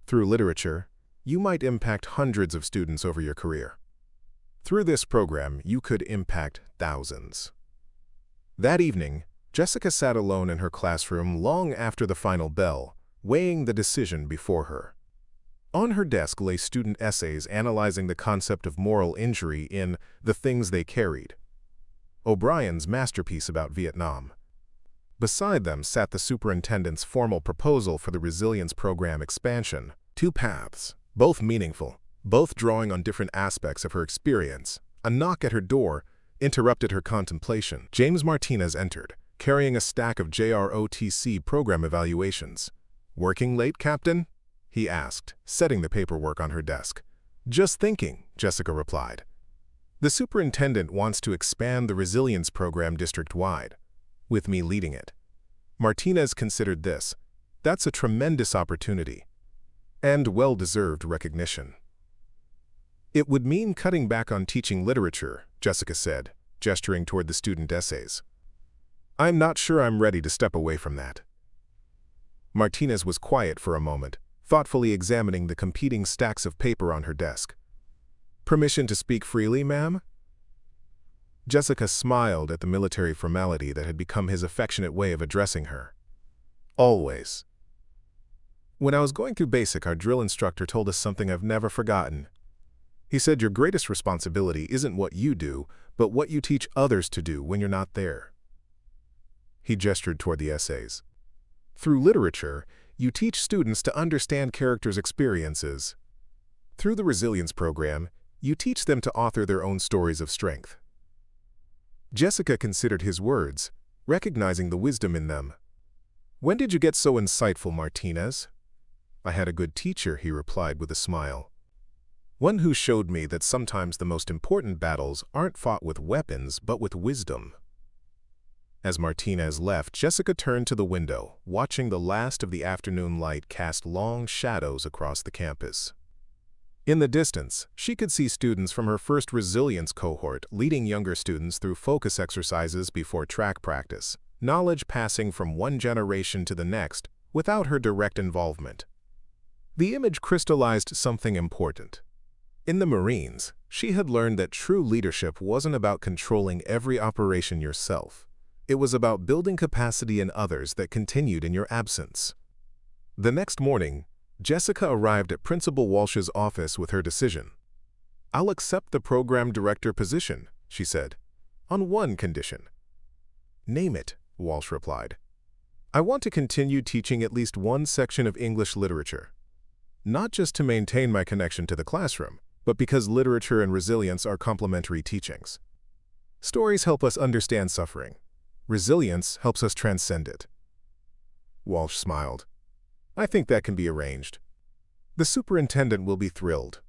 Through literature, you might impact hundreds of students over your career. Through this program, you could impact thousands." That evening, Jessica sat alone in her classroom long after the final bell, weighing the decision before her. On her desk lay student essays analyzing the concept of moral injury in The Things They Carried, O'Brien's masterpiece about Vietnam. Beside them sat the superintendent's formal proposal for the resilience program expansion, 2 paths, both meaningful, both drawing on different aspects of her experience. A knock at her door interrupted her contemplation. James Martinez entered, carrying a stack of JROTC program evaluations. "Working late, Captain?" he asked, setting the paperwork on her desk. "Just thinking," Jessica replied. "The superintendent wants to expand the resilience program district-wide, with me leading it." Martinez considered this. That's a tremendous opportunity, and well-deserved recognition. "It would mean cutting back on teaching literature," Jessica said, gesturing toward the student essays. "I'm not sure I'm ready to step away from that." Martinez was quiet for a moment, thoughtfully examining the competing stacks of paper on her desk. "Permission to speak freely, ma'am?" Jessica smiled at the military formality that had become his affectionate way of addressing her. "Always. When I was going through basic, our drill instructor told us something I've never forgotten. He said your greatest responsibility isn't what you do, but what you teach others to do when you're not there." He gestured toward the essays. "Through literature, you teach students to understand characters' experiences. Through the resilience program, you teach them to author their own stories of strength." Jessica considered his words, recognizing the wisdom in them. "When did you get so insightful, Martinez?" "I had a good teacher," he replied with a smile. "One who showed me that sometimes the most important battles aren't fought with weapons, but with wisdom." As Martinez left, Jessica turned to the window, watching the last of the afternoon light cast long shadows across the campus. In the distance, she could see students from her first resilience cohort leading younger students through focus exercises before track practice, knowledge passing from one generation to the next without her direct involvement. The image crystallized something important. In the Marines, she had learned that true leadership wasn't about controlling every operation yourself. It was about building capacity in others that continued in your absence. The next morning, Jessica arrived at Principal Walsh's office with her decision. "I'll accept the program director position," she said, "on one condition." "Name it," Walsh replied. "I want to continue teaching at least one section of English literature. Not just to maintain my connection to the classroom, but because literature and resilience are complementary teachings. Stories help us understand suffering. Resilience helps us transcend it." Walsh smiled. "I think that can be arranged. The superintendent will be thrilled."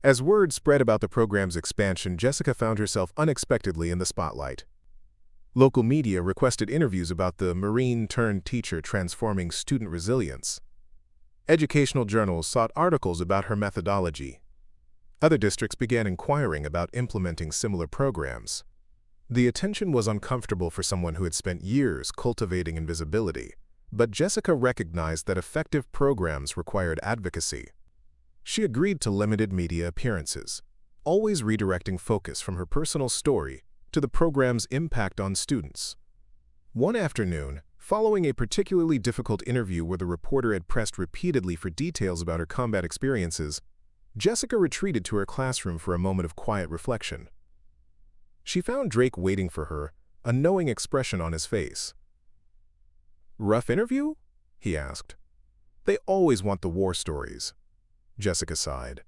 As word spread about the program's expansion, Jessica found herself unexpectedly in the spotlight. Local media requested interviews about the Marine-turned-teacher transforming student resilience. Educational journals sought articles about her methodology. Other districts began inquiring about implementing similar programs. The attention was uncomfortable for someone who had spent years cultivating invisibility, but Jessica recognized that effective programs required advocacy. She agreed to limited media appearances, always redirecting focus from her personal story to the program's impact on students. One afternoon, following a particularly difficult interview where the reporter had pressed repeatedly for details about her combat experiences, Jessica retreated to her classroom for a moment of quiet reflection. She found Drake waiting for her, a knowing expression on his face. "Rough interview?" he asked. "They always want the war stories." Jessica sighed.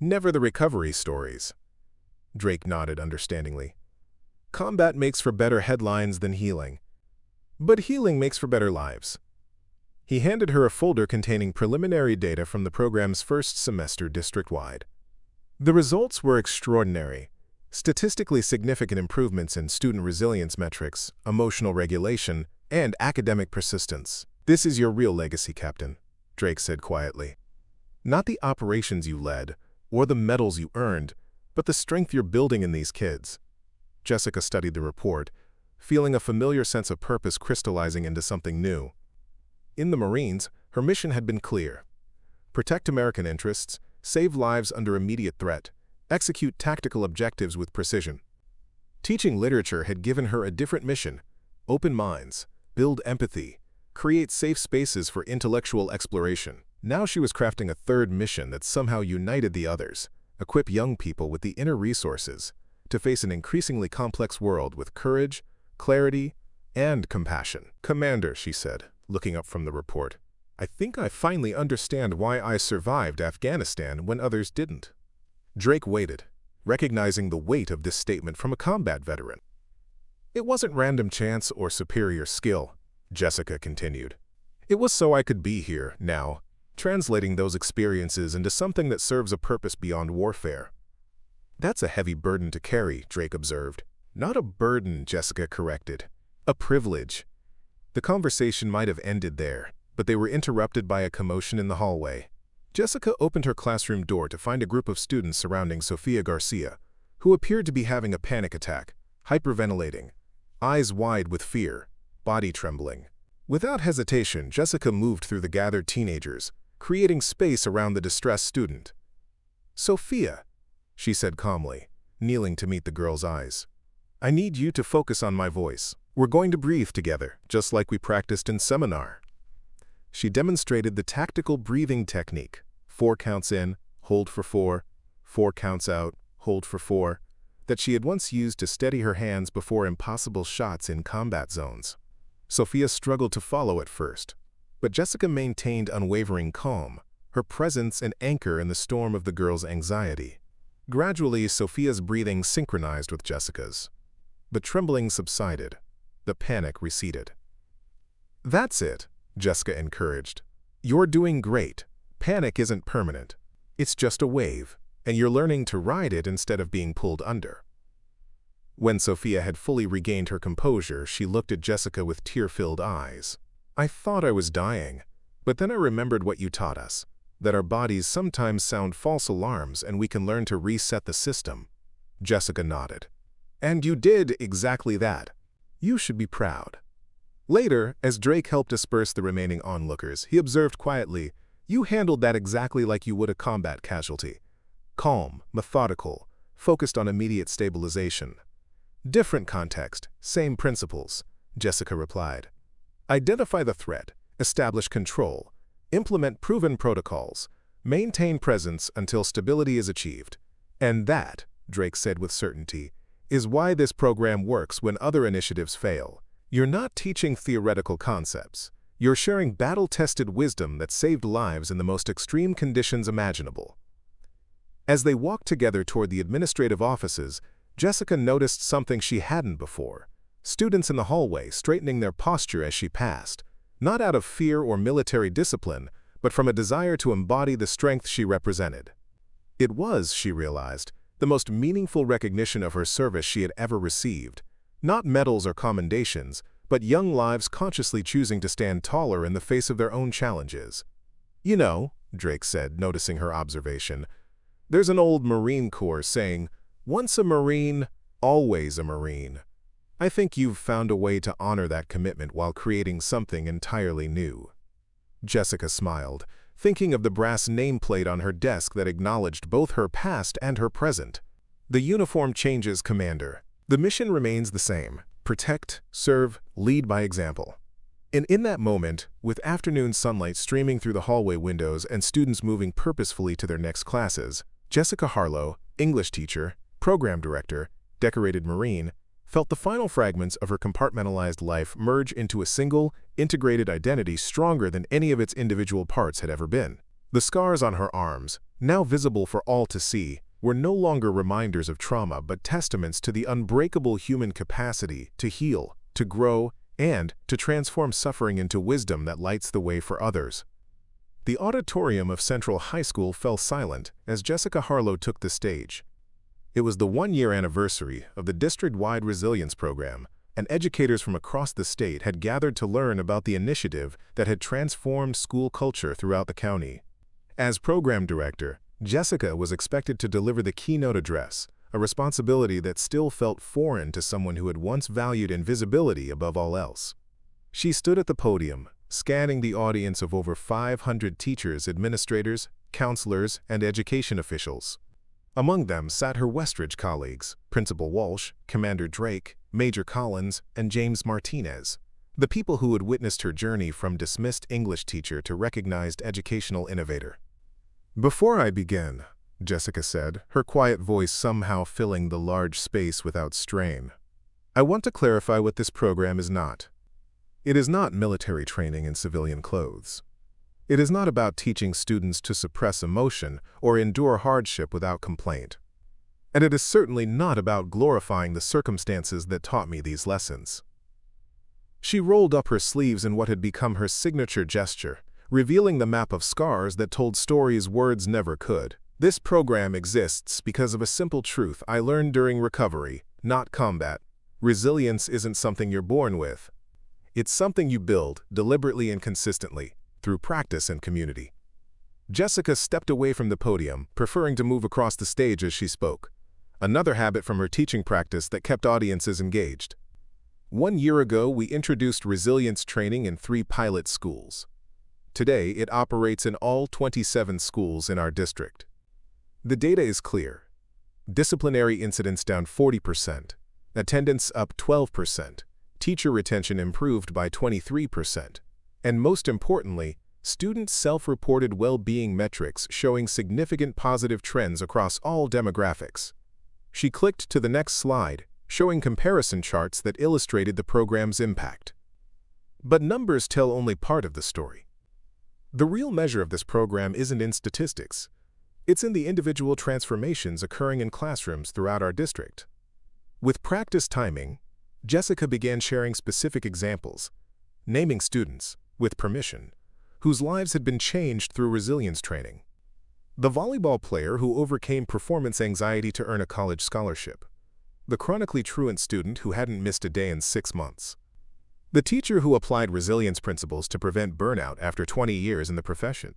"Never the recovery stories." Drake nodded understandingly. "Combat makes for better headlines than healing. But healing makes for better lives." He handed her a folder containing preliminary data from the program's first semester district-wide. The results were extraordinary. Statistically significant improvements in student resilience metrics, emotional regulation, and academic persistence. "This is your real legacy, Captain," Drake said quietly. "Not the operations you led, or the medals you earned, but the strength you're building in these kids." Jessica studied the report, feeling a familiar sense of purpose crystallizing into something new. In the Marines, her mission had been clear: protect American interests, save lives under immediate threat, execute tactical objectives with precision. Teaching literature had given her a different mission: open minds, build empathy, create safe spaces for intellectual exploration. Now she was crafting a third mission that somehow united the others: equip young people with the inner resources to face an increasingly complex world with courage, clarity, and compassion. "Commander," she said, looking up from the report, "I think I finally understand why I survived Afghanistan when others didn't." Drake waited, recognizing the weight of this statement from a combat veteran. "It wasn't random chance or superior skill," Jessica continued. "It was so I could be here, now, translating those experiences into something that serves a purpose beyond warfare." "That's a heavy burden to carry," Drake observed. "Not a burden," Jessica corrected. "A privilege." The conversation might have ended there, but they were interrupted by a commotion in the hallway. Jessica opened her classroom door to find a group of students surrounding Sofia Garcia, who appeared to be having a panic attack, hyperventilating, eyes wide with fear, body trembling. Without hesitation, Jessica moved through the gathered teenagers, creating space around the distressed student. "Sophia," she said calmly, kneeling to meet the girl's eyes, "I need you to focus on my voice. We're going to breathe together, just like we practiced in seminar." She demonstrated the tactical breathing technique: 4 counts in, hold for 4, 4 counts out, hold for 4, that she had once used to steady her hands before impossible shots in combat zones. Sophia struggled to follow at first, but Jessica maintained unwavering calm, her presence an anchor in the storm of the girl's anxiety. Gradually, Sophia's breathing synchronized with Jessica's. The trembling subsided. The panic receded. "That's it," Jessica encouraged. "You're doing great. Panic isn't permanent. It's just a wave, and you're learning to ride it instead of being pulled under." When Sophia had fully regained her composure, she looked at Jessica with tear-filled eyes. "I thought I was dying, but then I remembered what you taught us, that our bodies sometimes sound false alarms and we can learn to reset the system." Jessica nodded. "And you did exactly that. You should be proud." Later, as Drake helped disperse the remaining onlookers, he observed quietly, "You handled that exactly like you would a combat casualty. Calm, methodical, focused on immediate stabilization." "Different context, same principles," Jessica replied. "Identify the threat, establish control, implement proven protocols, maintain presence until stability is achieved. And that," Drake said with certainty, "is why this program works when other initiatives fail. You're not teaching theoretical concepts. You're sharing battle-tested wisdom that saved lives in the most extreme conditions imaginable." As they walked together toward the administrative offices, Jessica noticed something she hadn't before: students in the hallway straightening their posture as she passed, not out of fear or military discipline, but from a desire to embody the strength she represented. It was, she realized, the most meaningful recognition of her service she had ever received. Not medals or commendations, but young lives consciously choosing to stand taller in the face of their own challenges. "You know," Drake said, noticing her observation, "there's an old Marine Corps saying, 'Once a Marine, always a Marine.' I think you've found a way to honor that commitment while creating something entirely new." Jessica smiled, thinking of the brass nameplate on her desk that acknowledged both her past and her present. The uniform changes, Commander. The mission remains the same: protect, serve, lead by example. And in that moment, with afternoon sunlight streaming through the hallway windows and students moving purposefully to their next classes, Jessica Harlow, English teacher, program director, decorated Marine, felt the final fragments of her compartmentalized life merge into a single, integrated identity stronger than any of its individual parts had ever been. The scars on her arms, now visible for all to see, were no longer reminders of trauma but testaments to the unbreakable human capacity to heal, to grow, and to transform suffering into wisdom that lights the way for others. The auditorium of Central High School fell silent as Jessica Harlow took the stage. It was the one-year anniversary of the district-wide resilience program, and educators from across the state had gathered to learn about the initiative that had transformed school culture throughout the county. As program director, Jessica was expected to deliver the keynote address, a responsibility that still felt foreign to someone who had once valued invisibility above all else. She stood at the podium, scanning the audience of over 500 teachers, administrators, counselors, and education officials. Among them sat her Westridge colleagues, Principal Walsh, Commander Drake, Major Collins, and James Martinez, the people who had witnessed her journey from dismissed English teacher to recognized educational innovator. "Before I begin," Jessica said, her quiet voice somehow filling the large space without strain, "I want to clarify what this program is not. It is not military training in civilian clothes. It is not about teaching students to suppress emotion or endure hardship without complaint. And it is certainly not about glorifying the circumstances that taught me these lessons." She rolled up her sleeves in what had become her signature gesture, revealing the map of scars that told stories words never could. "This program exists because of a simple truth I learned during recovery, not combat. Resilience isn't something you're born with. It's something you build, deliberately and consistently, through practice and community." Jessica stepped away from the podium, preferring to move across the stage as she spoke, another habit from her teaching practice that kept audiences engaged. "1 year ago, we introduced resilience training in 3 pilot schools. Today, it operates in all 27 schools in our district. The data is clear. Disciplinary incidents down 40%, attendance up 12%, teacher retention improved by 23%, and most importantly, student self-reported well-being metrics showing significant positive trends across all demographics." She clicked to the next slide, showing comparison charts that illustrated the program's impact. But numbers tell only part of the story. The real measure of this program isn't in statistics. It's in the individual transformations occurring in classrooms throughout our district. With practice timing, Jessica began sharing specific examples, naming students, with permission, whose lives had been changed through resilience training. The volleyball player who overcame performance anxiety to earn a college scholarship. The chronically truant student who hadn't missed a day in 6 months. The teacher who applied resilience principles to prevent burnout after 20 years in the profession.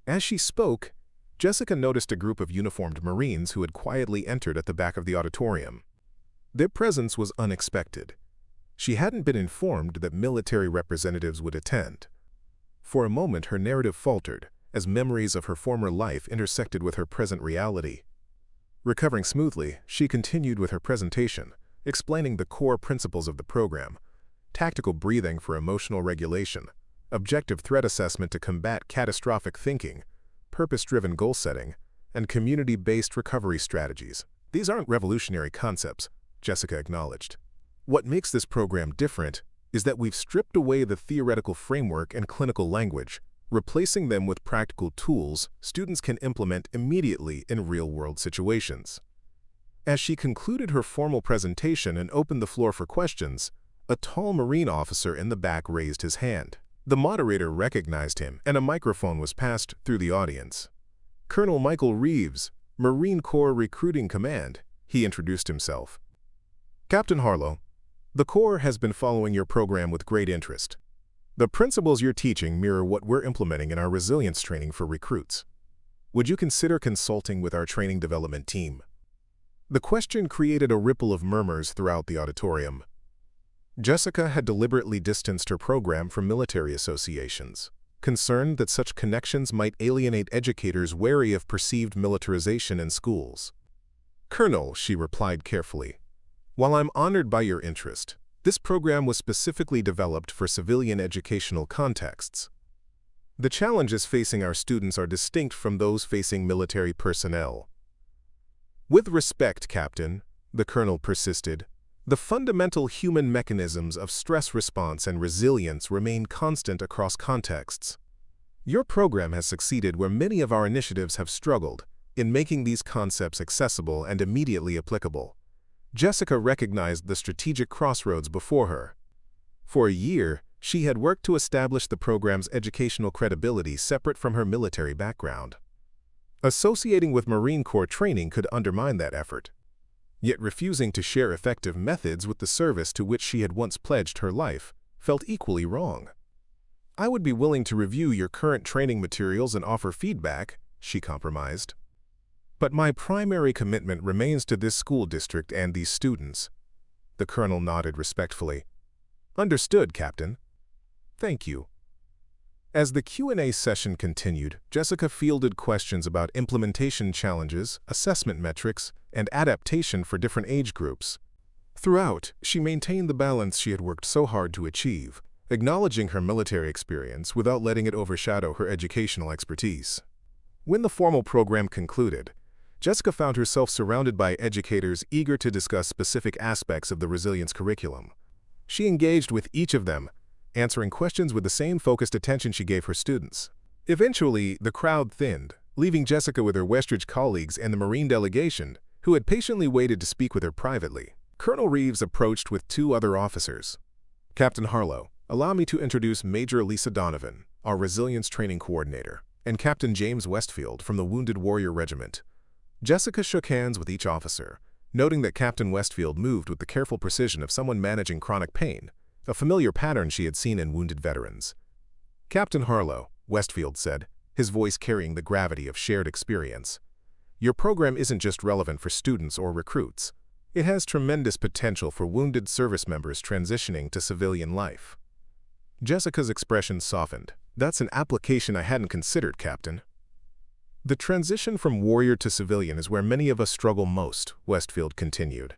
As she spoke, Jessica noticed a group of uniformed Marines who had quietly entered at the back of the auditorium. Their presence was unexpected. She hadn't been informed that military representatives would attend. For a moment, her narrative faltered, as memories of her former life intersected with her present reality. Recovering smoothly, she continued with her presentation, explaining the core principles of the program: tactical breathing for emotional regulation, objective threat assessment to combat catastrophic thinking, purpose-driven goal setting, and community-based recovery strategies. "These aren't revolutionary concepts," Jessica acknowledged. "What makes this program different is that we've stripped away the theoretical framework and clinical language, replacing them with practical tools students can implement immediately in real-world situations." As she concluded her formal presentation and opened the floor for questions, a tall Marine officer in the back raised his hand. The moderator recognized him, and a microphone was passed through the audience. "Colonel Michael Reeves, Marine Corps Recruiting Command," he introduced himself. Captain Harlow, the Corps has been following your program with great interest. The principles you're teaching mirror what we're implementing in our resilience training for recruits. Would you consider consulting with our training development team? The question created a ripple of murmurs throughout the auditorium. Jessica had deliberately distanced her program from military associations, concerned that such connections might alienate educators wary of perceived militarization in schools. "Colonel," she replied carefully, "while I'm honored by your interest, this program was specifically developed for civilian educational contexts. The challenges facing our students are distinct from those facing military personnel." "With respect, Captain," the colonel persisted, "the fundamental human mechanisms of stress response and resilience remain constant across contexts. Your program has succeeded where many of our initiatives have struggled, in making these concepts accessible and immediately applicable." Jessica recognized the strategic crossroads before her. For a year, she had worked to establish the program's educational credibility separate from her military background. Associating with Marine Corps training could undermine that effort. Yet refusing to share effective methods with the service to which she had once pledged her life felt equally wrong. "I would be willing to review your current training materials and offer feedback," she compromised. "But my primary commitment remains to this school district and these students." The colonel nodded respectfully. "Understood, Captain. Thank you." As the Q&A session continued, Jessica fielded questions about implementation challenges, assessment metrics, and adaptation for different age groups. Throughout, she maintained the balance she had worked so hard to achieve, acknowledging her military experience without letting it overshadow her educational expertise. When the formal program concluded, Jessica found herself surrounded by educators eager to discuss specific aspects of the resilience curriculum. She engaged with each of them, answering questions with the same focused attention she gave her students. Eventually, the crowd thinned, leaving Jessica with her Westridge colleagues and the Marine delegation, who had patiently waited to speak with her privately. Colonel Reeves approached with two other officers. "Captain Harlow, allow me to introduce Major Lisa Donovan, our Resilience Training Coordinator, and Captain James Westfield from the Wounded Warrior Regiment." Jessica shook hands with each officer, noting that Captain Westfield moved with the careful precision of someone managing chronic pain, a familiar pattern she had seen in wounded veterans. "Captain Harlow," Westfield said, his voice carrying the gravity of shared experience, "your program isn't just relevant for students or recruits. It has tremendous potential for wounded service members transitioning to civilian life." Jessica's expression softened. "That's an application I hadn't considered, Captain." "The transition from warrior to civilian is where many of us struggle most," Westfield continued.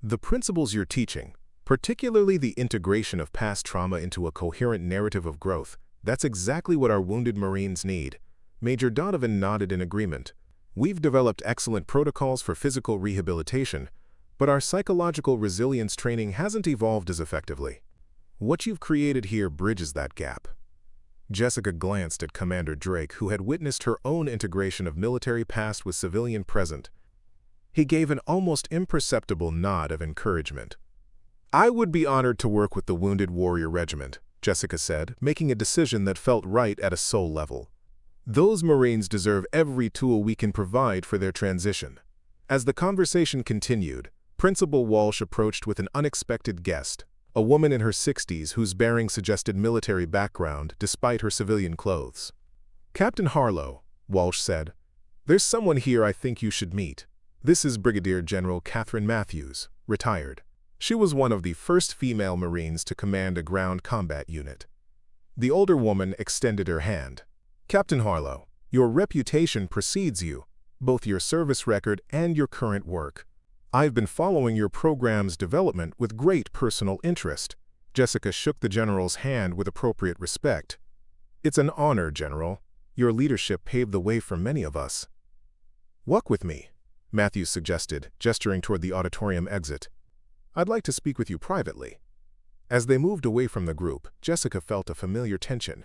"The principles you're teaching, particularly the integration of past trauma into a coherent narrative of growth, that's exactly what our wounded Marines need." Major Donovan nodded in agreement. "We've developed excellent protocols for physical rehabilitation, but our psychological resilience training hasn't evolved as effectively. What you've created here bridges that gap." Jessica glanced at Commander Drake, who had witnessed her own integration of military past with civilian present. He gave an almost imperceptible nod of encouragement. "I would be honored to work with the Wounded Warrior Regiment," Jessica said, making a decision that felt right at a soul level. "Those Marines deserve every tool we can provide for their transition." As the conversation continued, Principal Walsh approached with an unexpected guest, a woman in her 60s whose bearing suggested military background despite her civilian clothes. "Captain Harlow," Walsh said, "there's someone here I think you should meet. This is Brigadier General Catherine Matthews, retired. She was one of the first female Marines to command a ground combat unit." The older woman extended her hand. "Captain Harlow, your reputation precedes you, both your service record and your current work. I've been following your program's development with great personal interest." Jessica shook the general's hand with appropriate respect. "It's an honor, General. Your leadership paved the way for many of us." "Walk with me," Matthews suggested, gesturing toward the auditorium exit. "I'd like to speak with you privately." As they moved away from the group, Jessica felt a familiar tension,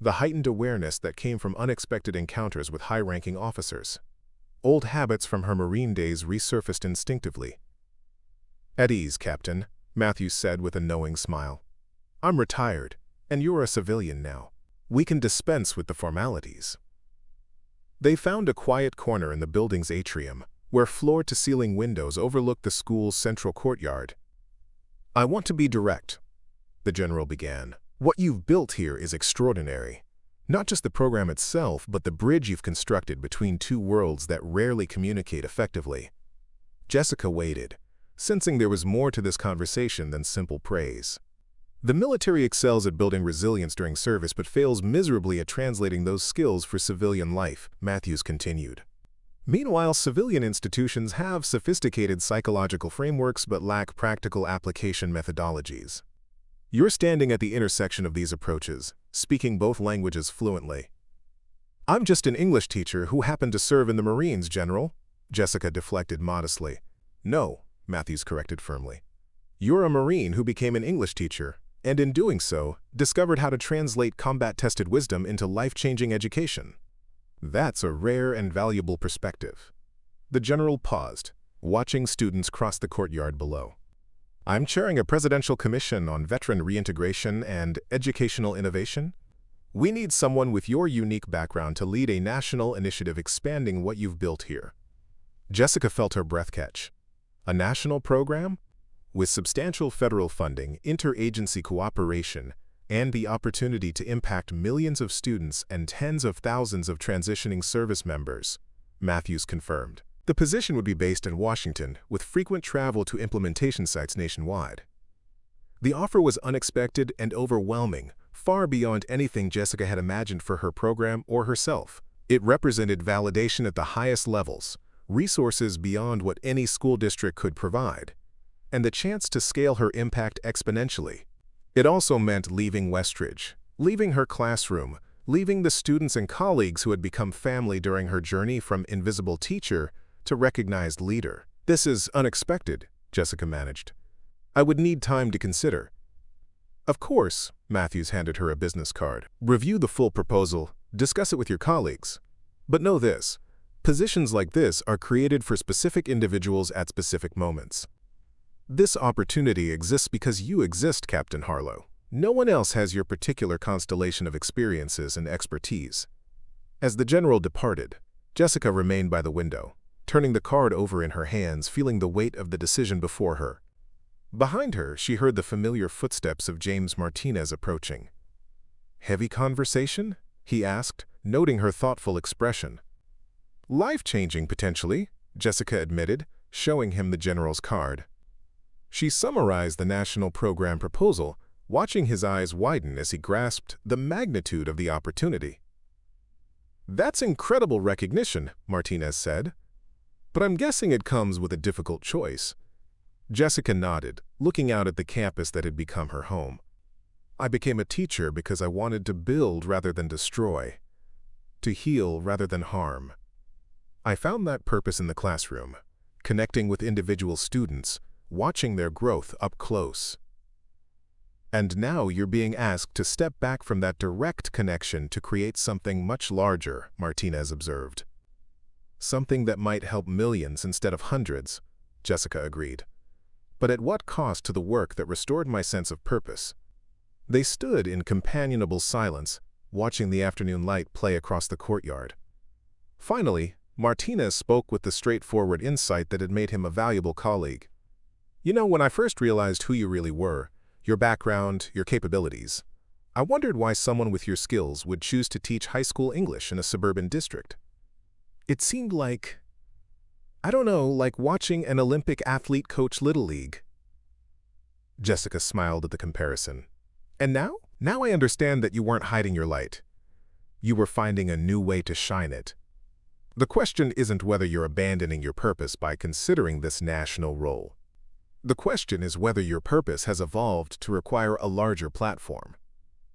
the heightened awareness that came from unexpected encounters with high-ranking officers. Old habits from her Marine days resurfaced instinctively. "At ease, Captain," Matthews said with a knowing smile. "I'm retired, and you're a civilian now. We can dispense with the formalities." They found a quiet corner in the building's atrium, where floor-to-ceiling windows overlooked the school's central courtyard. I want to be direct, the general began. What you've built here is extraordinary. Not just the program itself, but the bridge you've constructed between two worlds that rarely communicate effectively. Jessica waited, sensing there was more to this conversation than simple praise. The military excels at building resilience during service but fails miserably at translating those skills for civilian life, Matthews continued. Meanwhile, civilian institutions have sophisticated psychological frameworks but lack practical application methodologies. You're standing at the intersection of these approaches, speaking both languages fluently. I'm just an English teacher who happened to serve in the Marines, General, Jessica deflected modestly. No, Matthews corrected firmly. You're a Marine who became an English teacher, and in doing so, discovered how to translate combat-tested wisdom into life-changing education. That's a rare and valuable perspective. The general paused, watching students cross the courtyard below. I'm chairing a presidential commission on veteran reintegration and educational innovation. We need someone with your unique background to lead a national initiative expanding what you've built here. Jessica felt her breath catch. A national program? With substantial federal funding, interagency cooperation, and the opportunity to impact millions of students and tens of thousands of transitioning service members, Matthews confirmed. The position would be based in Washington, with frequent travel to implementation sites nationwide. The offer was unexpected and overwhelming, far beyond anything Jessica had imagined for her program or herself. It represented validation at the highest levels, resources beyond what any school district could provide, and the chance to scale her impact exponentially. It also meant leaving Westridge, leaving her classroom, leaving the students and colleagues who had become family during her journey from invisible teacher to recognized leader. This is unexpected, Jessica managed. I would need time to consider. Of course, Matthews handed her a business card. Review the full proposal, discuss it with your colleagues. But know this, positions like this are created for specific individuals at specific moments. This opportunity exists because you exist, Captain Harlow. No one else has your particular constellation of experiences and expertise. As the general departed, Jessica remained by the window, turning the card over in her hands, feeling the weight of the decision before her. Behind her, she heard the familiar footsteps of James Martinez approaching. Heavy conversation? He asked, noting her thoughtful expression. Life-changing, potentially, Jessica admitted, showing him the general's card. She summarized the national program proposal, watching his eyes widen as he grasped the magnitude of the opportunity. That's incredible recognition, Martinez said. But I'm guessing it comes with a difficult choice. Jessica nodded, looking out at the campus that had become her home. I became a teacher because I wanted to build rather than destroy, to heal rather than harm. I found that purpose in the classroom, connecting with individual students, watching their growth up close. And now you're being asked to step back from that direct connection to create something much larger, Martinez observed. Something that might help millions instead of hundreds, Jessica agreed. But at what cost to the work that restored my sense of purpose? They stood in companionable silence, watching the afternoon light play across the courtyard. Finally, Martinez spoke with the straightforward insight that had made him a valuable colleague. You know, when I first realized who you really were, your background, your capabilities, I wondered why someone with your skills would choose to teach high school English in a suburban district. It seemed like, I don't know, like watching an Olympic athlete coach Little League. Jessica smiled at the comparison. And now? Now I understand that you weren't hiding your light. You were finding a new way to shine it. The question isn't whether you're abandoning your purpose by considering this national role. The question is whether your purpose has evolved to require a larger platform.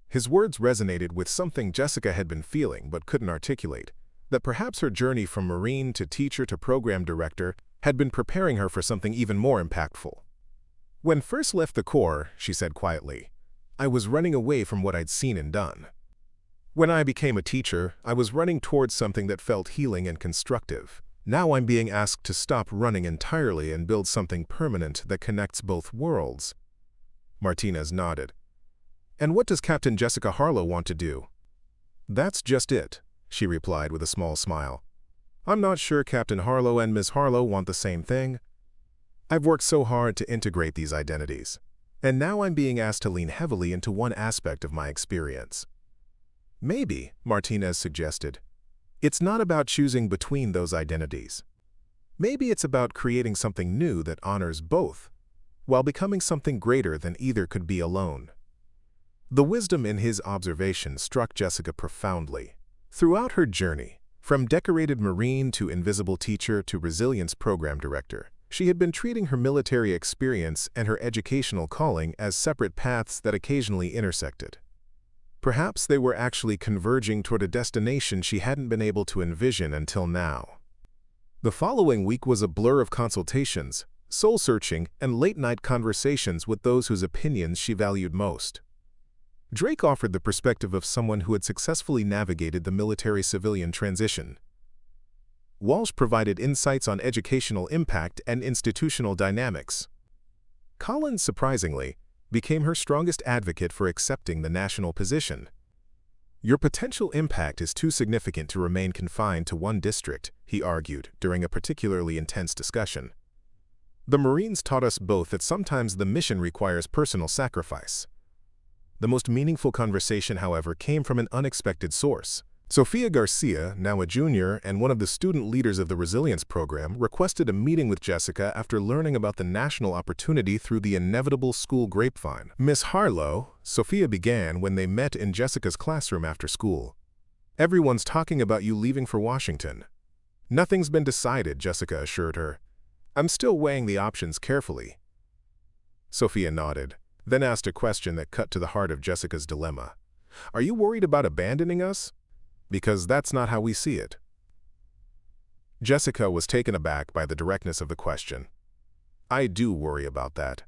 His words resonated with something Jessica had been feeling but couldn't articulate, that perhaps her journey from Marine to teacher to program director had been preparing her for something even more impactful. When first left the Corps, she said quietly, I was running away from what I'd seen and done. When I became a teacher, I was running towards something that felt healing and constructive. Now I'm being asked to stop running entirely and build something permanent that connects both worlds. Martinez nodded. And what does Captain Jessica Harlow want to do? That's just it, she replied with a small smile. I'm not sure Captain Harlow and Ms. Harlow want the same thing. I've worked so hard to integrate these identities. And now I'm being asked to lean heavily into one aspect of my experience. Maybe, Martinez suggested, it's not about choosing between those identities. Maybe it's about creating something new that honors both, while becoming something greater than either could be alone. The wisdom in his observation struck Jessica profoundly. Throughout her journey, from decorated Marine to invisible teacher to resilience program director, she had been treating her military experience and her educational calling as separate paths that occasionally intersected. Perhaps they were actually converging toward a destination she hadn't been able to envision until now. The following week was a blur of consultations, soul-searching, and late-night conversations with those whose opinions she valued most. Drake offered the perspective of someone who had successfully navigated the military-civilian transition. Walsh provided insights on educational impact and institutional dynamics. Collins, surprisingly, became her strongest advocate for accepting the national position. Your potential impact is too significant to remain confined to one district, he argued during a particularly intense discussion. The Marines taught us both that sometimes the mission requires personal sacrifice. The most meaningful conversation, however, came from an unexpected source. Sofia Garcia, now a junior and one of the student leaders of the resilience program, requested a meeting with Jessica after learning about the national opportunity through the inevitable school grapevine. "Miss Harlow," Sofia began when they met in Jessica's classroom after school. "Everyone's talking about you leaving for Washington." "Nothing's been decided," Jessica assured her. "I'm still weighing the options carefully." Sofia nodded, then asked a question that cut to the heart of Jessica's dilemma. "Are you worried about abandoning us? Because that's not how we see it." Jessica was taken aback by the directness of the question. "I do worry about that.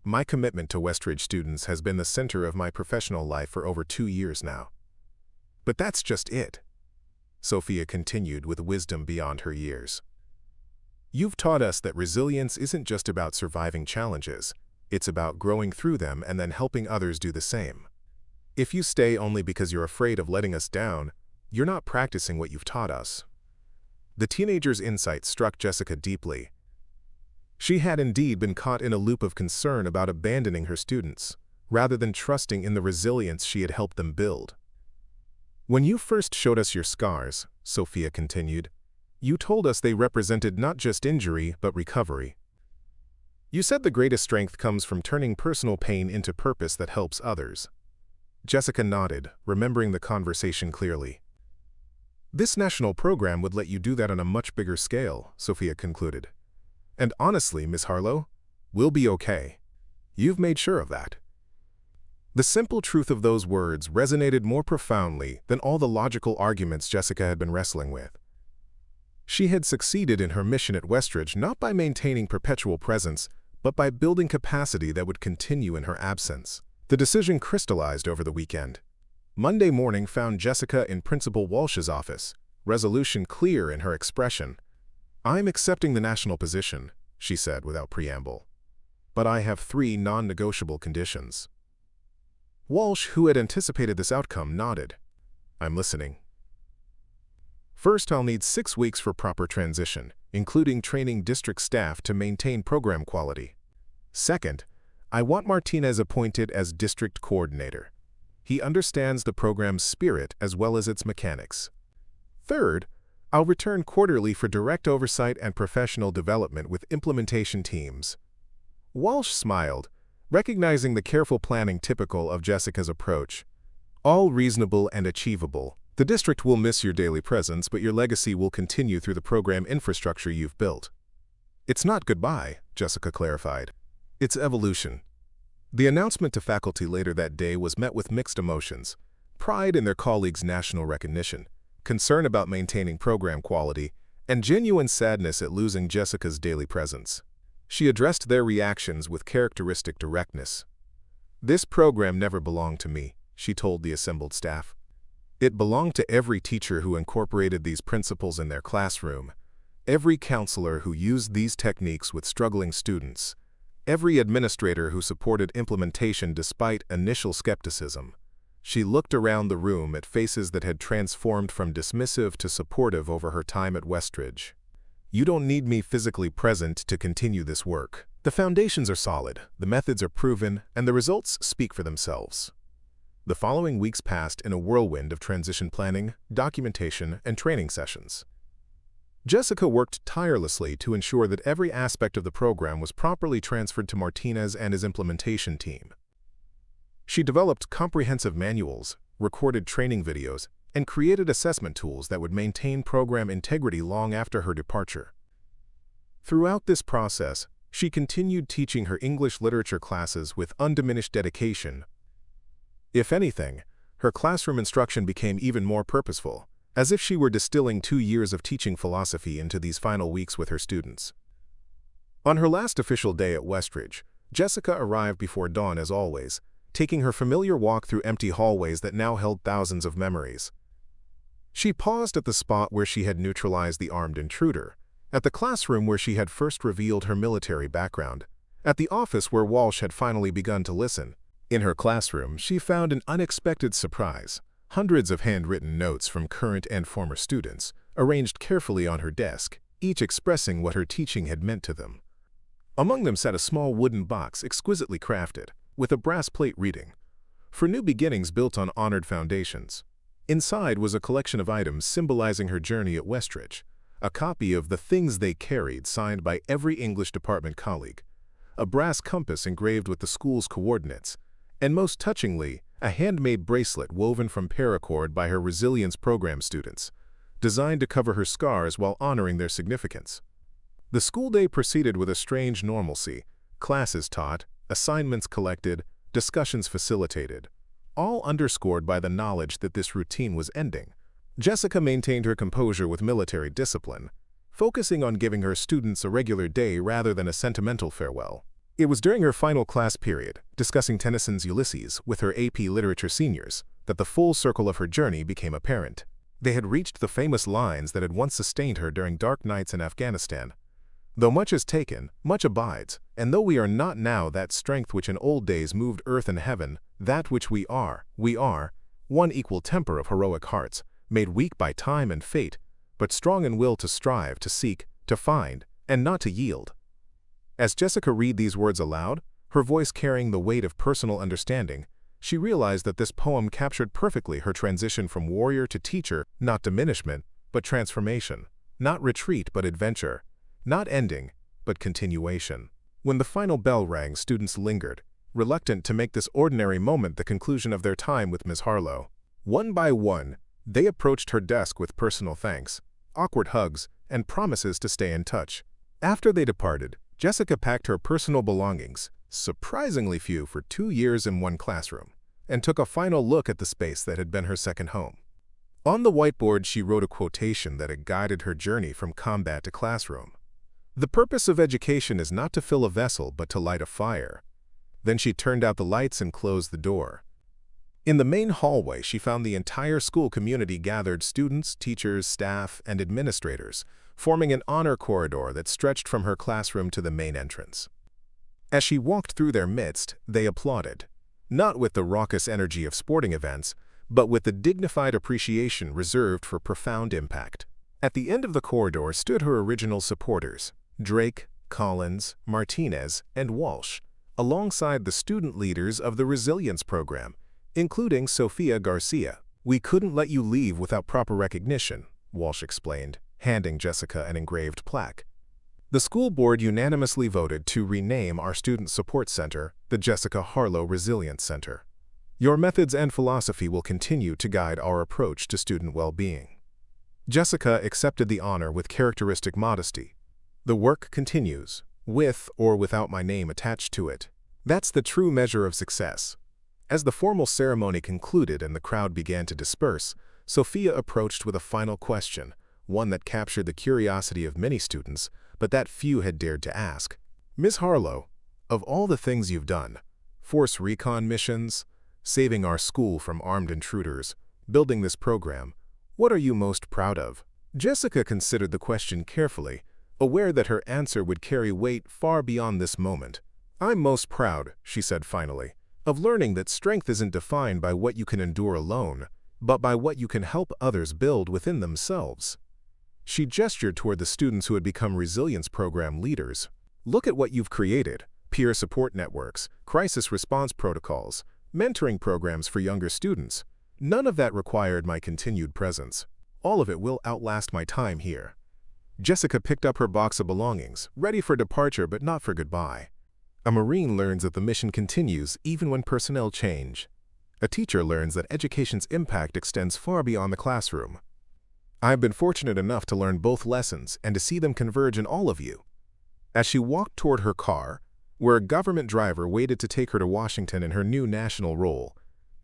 My commitment to Westridge students has been the center of my professional life for over 2 years now." "But that's just it," Sofia continued with wisdom beyond her years. "You've taught us that resilience isn't just about surviving challenges. It's about growing through them and then helping others do the same. If you stay only because you're afraid of letting us down, you're not practicing what you've taught us." The teenager's insight struck Jessica deeply. She had indeed been caught in a loop of concern about abandoning her students, rather than trusting in the resilience she had helped them build. "When you first showed us your scars," Sofia continued, "you told us they represented not just injury but recovery. You said the greatest strength comes from turning personal pain into purpose that helps others." Jessica nodded, remembering the conversation clearly. "This national program would let you do that on a much bigger scale," Sofia concluded. "And honestly, Miss Harlow, we'll be okay. You've made sure of that." The simple truth of those words resonated more profoundly than all the logical arguments Jessica had been wrestling with. She had succeeded in her mission at Westridge not by maintaining perpetual presence, but by building capacity that would continue in her absence. The decision crystallized over the weekend. Monday morning found Jessica in Principal Walsh's office, resolution clear in her expression. "I'm accepting the national position," she said without preamble. "But I have 3 non-negotiable conditions." Walsh, who had anticipated this outcome, nodded. "I'm listening." "First, I'll need 6 weeks for proper transition, including training district staff to maintain program quality. Second, I want Martinez appointed as district coordinator. He understands the program's spirit as well as its mechanics. Third, I'll return quarterly for direct oversight and professional development with implementation teams." Walsh smiled, recognizing the careful planning typical of Jessica's approach. "All reasonable and achievable. The district will miss your daily presence, but your legacy will continue through the program infrastructure you've built." "It's not goodbye," Jessica clarified. "It's evolution." The announcement to faculty later that day was met with mixed emotions: pride in their colleagues' national recognition, concern about maintaining program quality, and genuine sadness at losing Jessica's daily presence. She addressed their reactions with characteristic directness. "This program never belonged to me," she told the assembled staff. "It belonged to every teacher who incorporated these principles in their classroom, every counselor who used these techniques with struggling students, every administrator who supported implementation despite initial skepticism." She looked around the room at faces that had transformed from dismissive to supportive over her time at Westridge. "You don't need me physically present to continue this work." The foundations are solid, the methods are proven, and the results speak for themselves. The following weeks passed in a whirlwind of transition planning, documentation, and training sessions. Jessica worked tirelessly to ensure that every aspect of the program was properly transferred to Martinez and his implementation team. She developed comprehensive manuals, recorded training videos, and created assessment tools that would maintain program integrity long after her departure. Throughout this process, she continued teaching her English literature classes with undiminished dedication. If anything, her classroom instruction became even more purposeful, as if she were distilling 2 years of teaching philosophy into these final weeks with her students. On her last official day at Westridge, Jessica arrived before dawn as always, taking her familiar walk through empty hallways that now held thousands of memories. She paused at the spot where she had neutralized the armed intruder, at the classroom where she had first revealed her military background, at the office where Walsh had finally begun to listen. In her classroom, she found an unexpected surprise: hundreds of handwritten notes from current and former students, arranged carefully on her desk, each expressing what her teaching had meant to them. Among them sat a small wooden box exquisitely crafted, with a brass plate reading, "For new beginnings built on honored foundations." Inside was a collection of items symbolizing her journey at Westridge, a copy of The Things They Carried signed by every English department colleague, a brass compass engraved with the school's coordinates, and most touchingly, a handmade bracelet woven from paracord by her resilience program students, designed to cover her scars while honoring their significance. The school day proceeded with a strange normalcy: classes taught, assignments collected, discussions facilitated, all underscored by the knowledge that this routine was ending. Jessica maintained her composure with military discipline, focusing on giving her students a regular day rather than a sentimental farewell. It was during her final class period, discussing Tennyson's Ulysses with her AP Literature seniors, that the full circle of her journey became apparent. They had reached the famous lines that had once sustained her during dark nights in Afghanistan. "Though much is taken, much abides, and though we are not now that strength which in old days moved earth and heaven, that which we are, one equal temper of heroic hearts, made weak by time and fate, but strong in will to strive, to seek, to find, and not to yield." As Jessica read these words aloud, her voice carrying the weight of personal understanding, she realized that this poem captured perfectly her transition from warrior to teacher, not diminishment, but transformation, not retreat, but adventure, not ending, but continuation. When the final bell rang, students lingered, reluctant to make this ordinary moment the conclusion of their time with Ms. Harlow. One by one, they approached her desk with personal thanks, awkward hugs, and promises to stay in touch. After they departed, Jessica packed her personal belongings, surprisingly few for 2 years in one classroom, and took a final look at the space that had been her second home. On the whiteboard, she wrote a quotation that had guided her journey from combat to classroom: "The purpose of education is not to fill a vessel, but to light a fire." Then she turned out the lights and closed the door. In the main hallway, she found the entire school community gathered: students, teachers, staff, and administrators, forming an honor corridor that stretched from her classroom to the main entrance. As she walked through their midst, they applauded, not with the raucous energy of sporting events, but with the dignified appreciation reserved for profound impact. At the end of the corridor stood her original supporters: Drake, Collins, Martinez, and Walsh, alongside the student leaders of the resilience program, including Sophia Garcia. "We couldn't let you leave without proper recognition," Walsh explained, handing Jessica an engraved plaque. "The school board unanimously voted to rename our Student Support Center the Jessica Harlow Resilience Center. Your methods and philosophy will continue to guide our approach to student well-being." Jessica accepted the honor with characteristic modesty. "The work continues, with or without my name attached to it. That's the true measure of success." As the formal ceremony concluded and the crowd began to disperse, Sophia approached with a final question, one that captured the curiosity of many students, but that few had dared to ask. "Ms. Harlow, of all the things you've done, force recon missions, saving our school from armed intruders, building this program, what are you most proud of?" Jessica considered the question carefully, aware that her answer would carry weight far beyond this moment. "I'm most proud," she said finally, "of learning that strength isn't defined by what you can endure alone, but by what you can help others build within themselves." She gestured toward the students who had become resilience program leaders. Look at what you've created: peer support networks, crisis response protocols, mentoring programs for younger students. None of that required my continued presence. All of it will outlast my time here. Jessica picked up her box of belongings, ready for departure but not for goodbye. A Marine learns that the mission continues even when personnel change. A teacher learns that education's impact extends far beyond the classroom. I've been fortunate enough to learn both lessons and to see them converge in all of you. As she walked toward her car, where a government driver waited to take her to Washington in her new national role,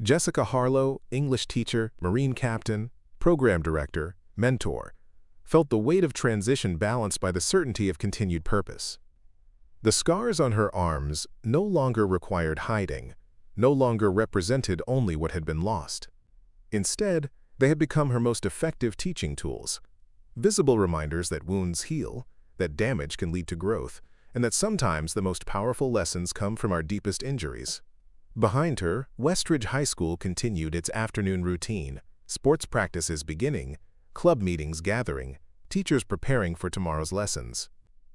Jessica Harlow, English teacher, Marine captain, program director, mentor, felt the weight of transition balanced by the certainty of continued purpose. The scars on her arms no longer required hiding, no longer represented only what had been lost. Instead, they had become her most effective teaching tools, visible reminders that wounds heal, that damage can lead to growth, and that sometimes the most powerful lessons come from our deepest injuries. Behind her, Westridge High School continued its afternoon routine, sports practices beginning, club meetings gathering, teachers preparing for tomorrow's lessons.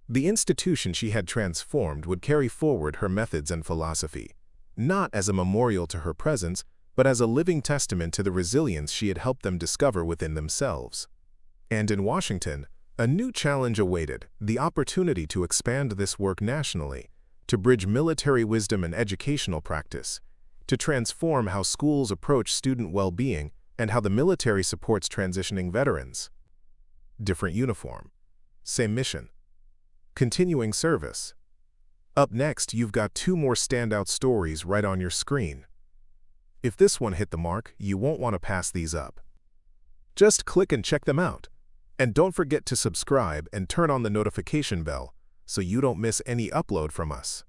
The institution she had transformed would carry forward her methods and philosophy, not as a memorial to her presence, but as a living testament to the resilience she had helped them discover within themselves. And in Washington, a new challenge awaited: the opportunity to expand this work nationally, to bridge military wisdom and educational practice, to transform how schools approach student well-being and how the military supports transitioning veterans. Different uniform, same mission, continuing service. Up next, you've got two more standout stories right on your screen. If this one hit the mark, you won't want to pass these up. Just click and check them out. And don't forget to subscribe and turn on the notification bell so you don't miss any upload from us.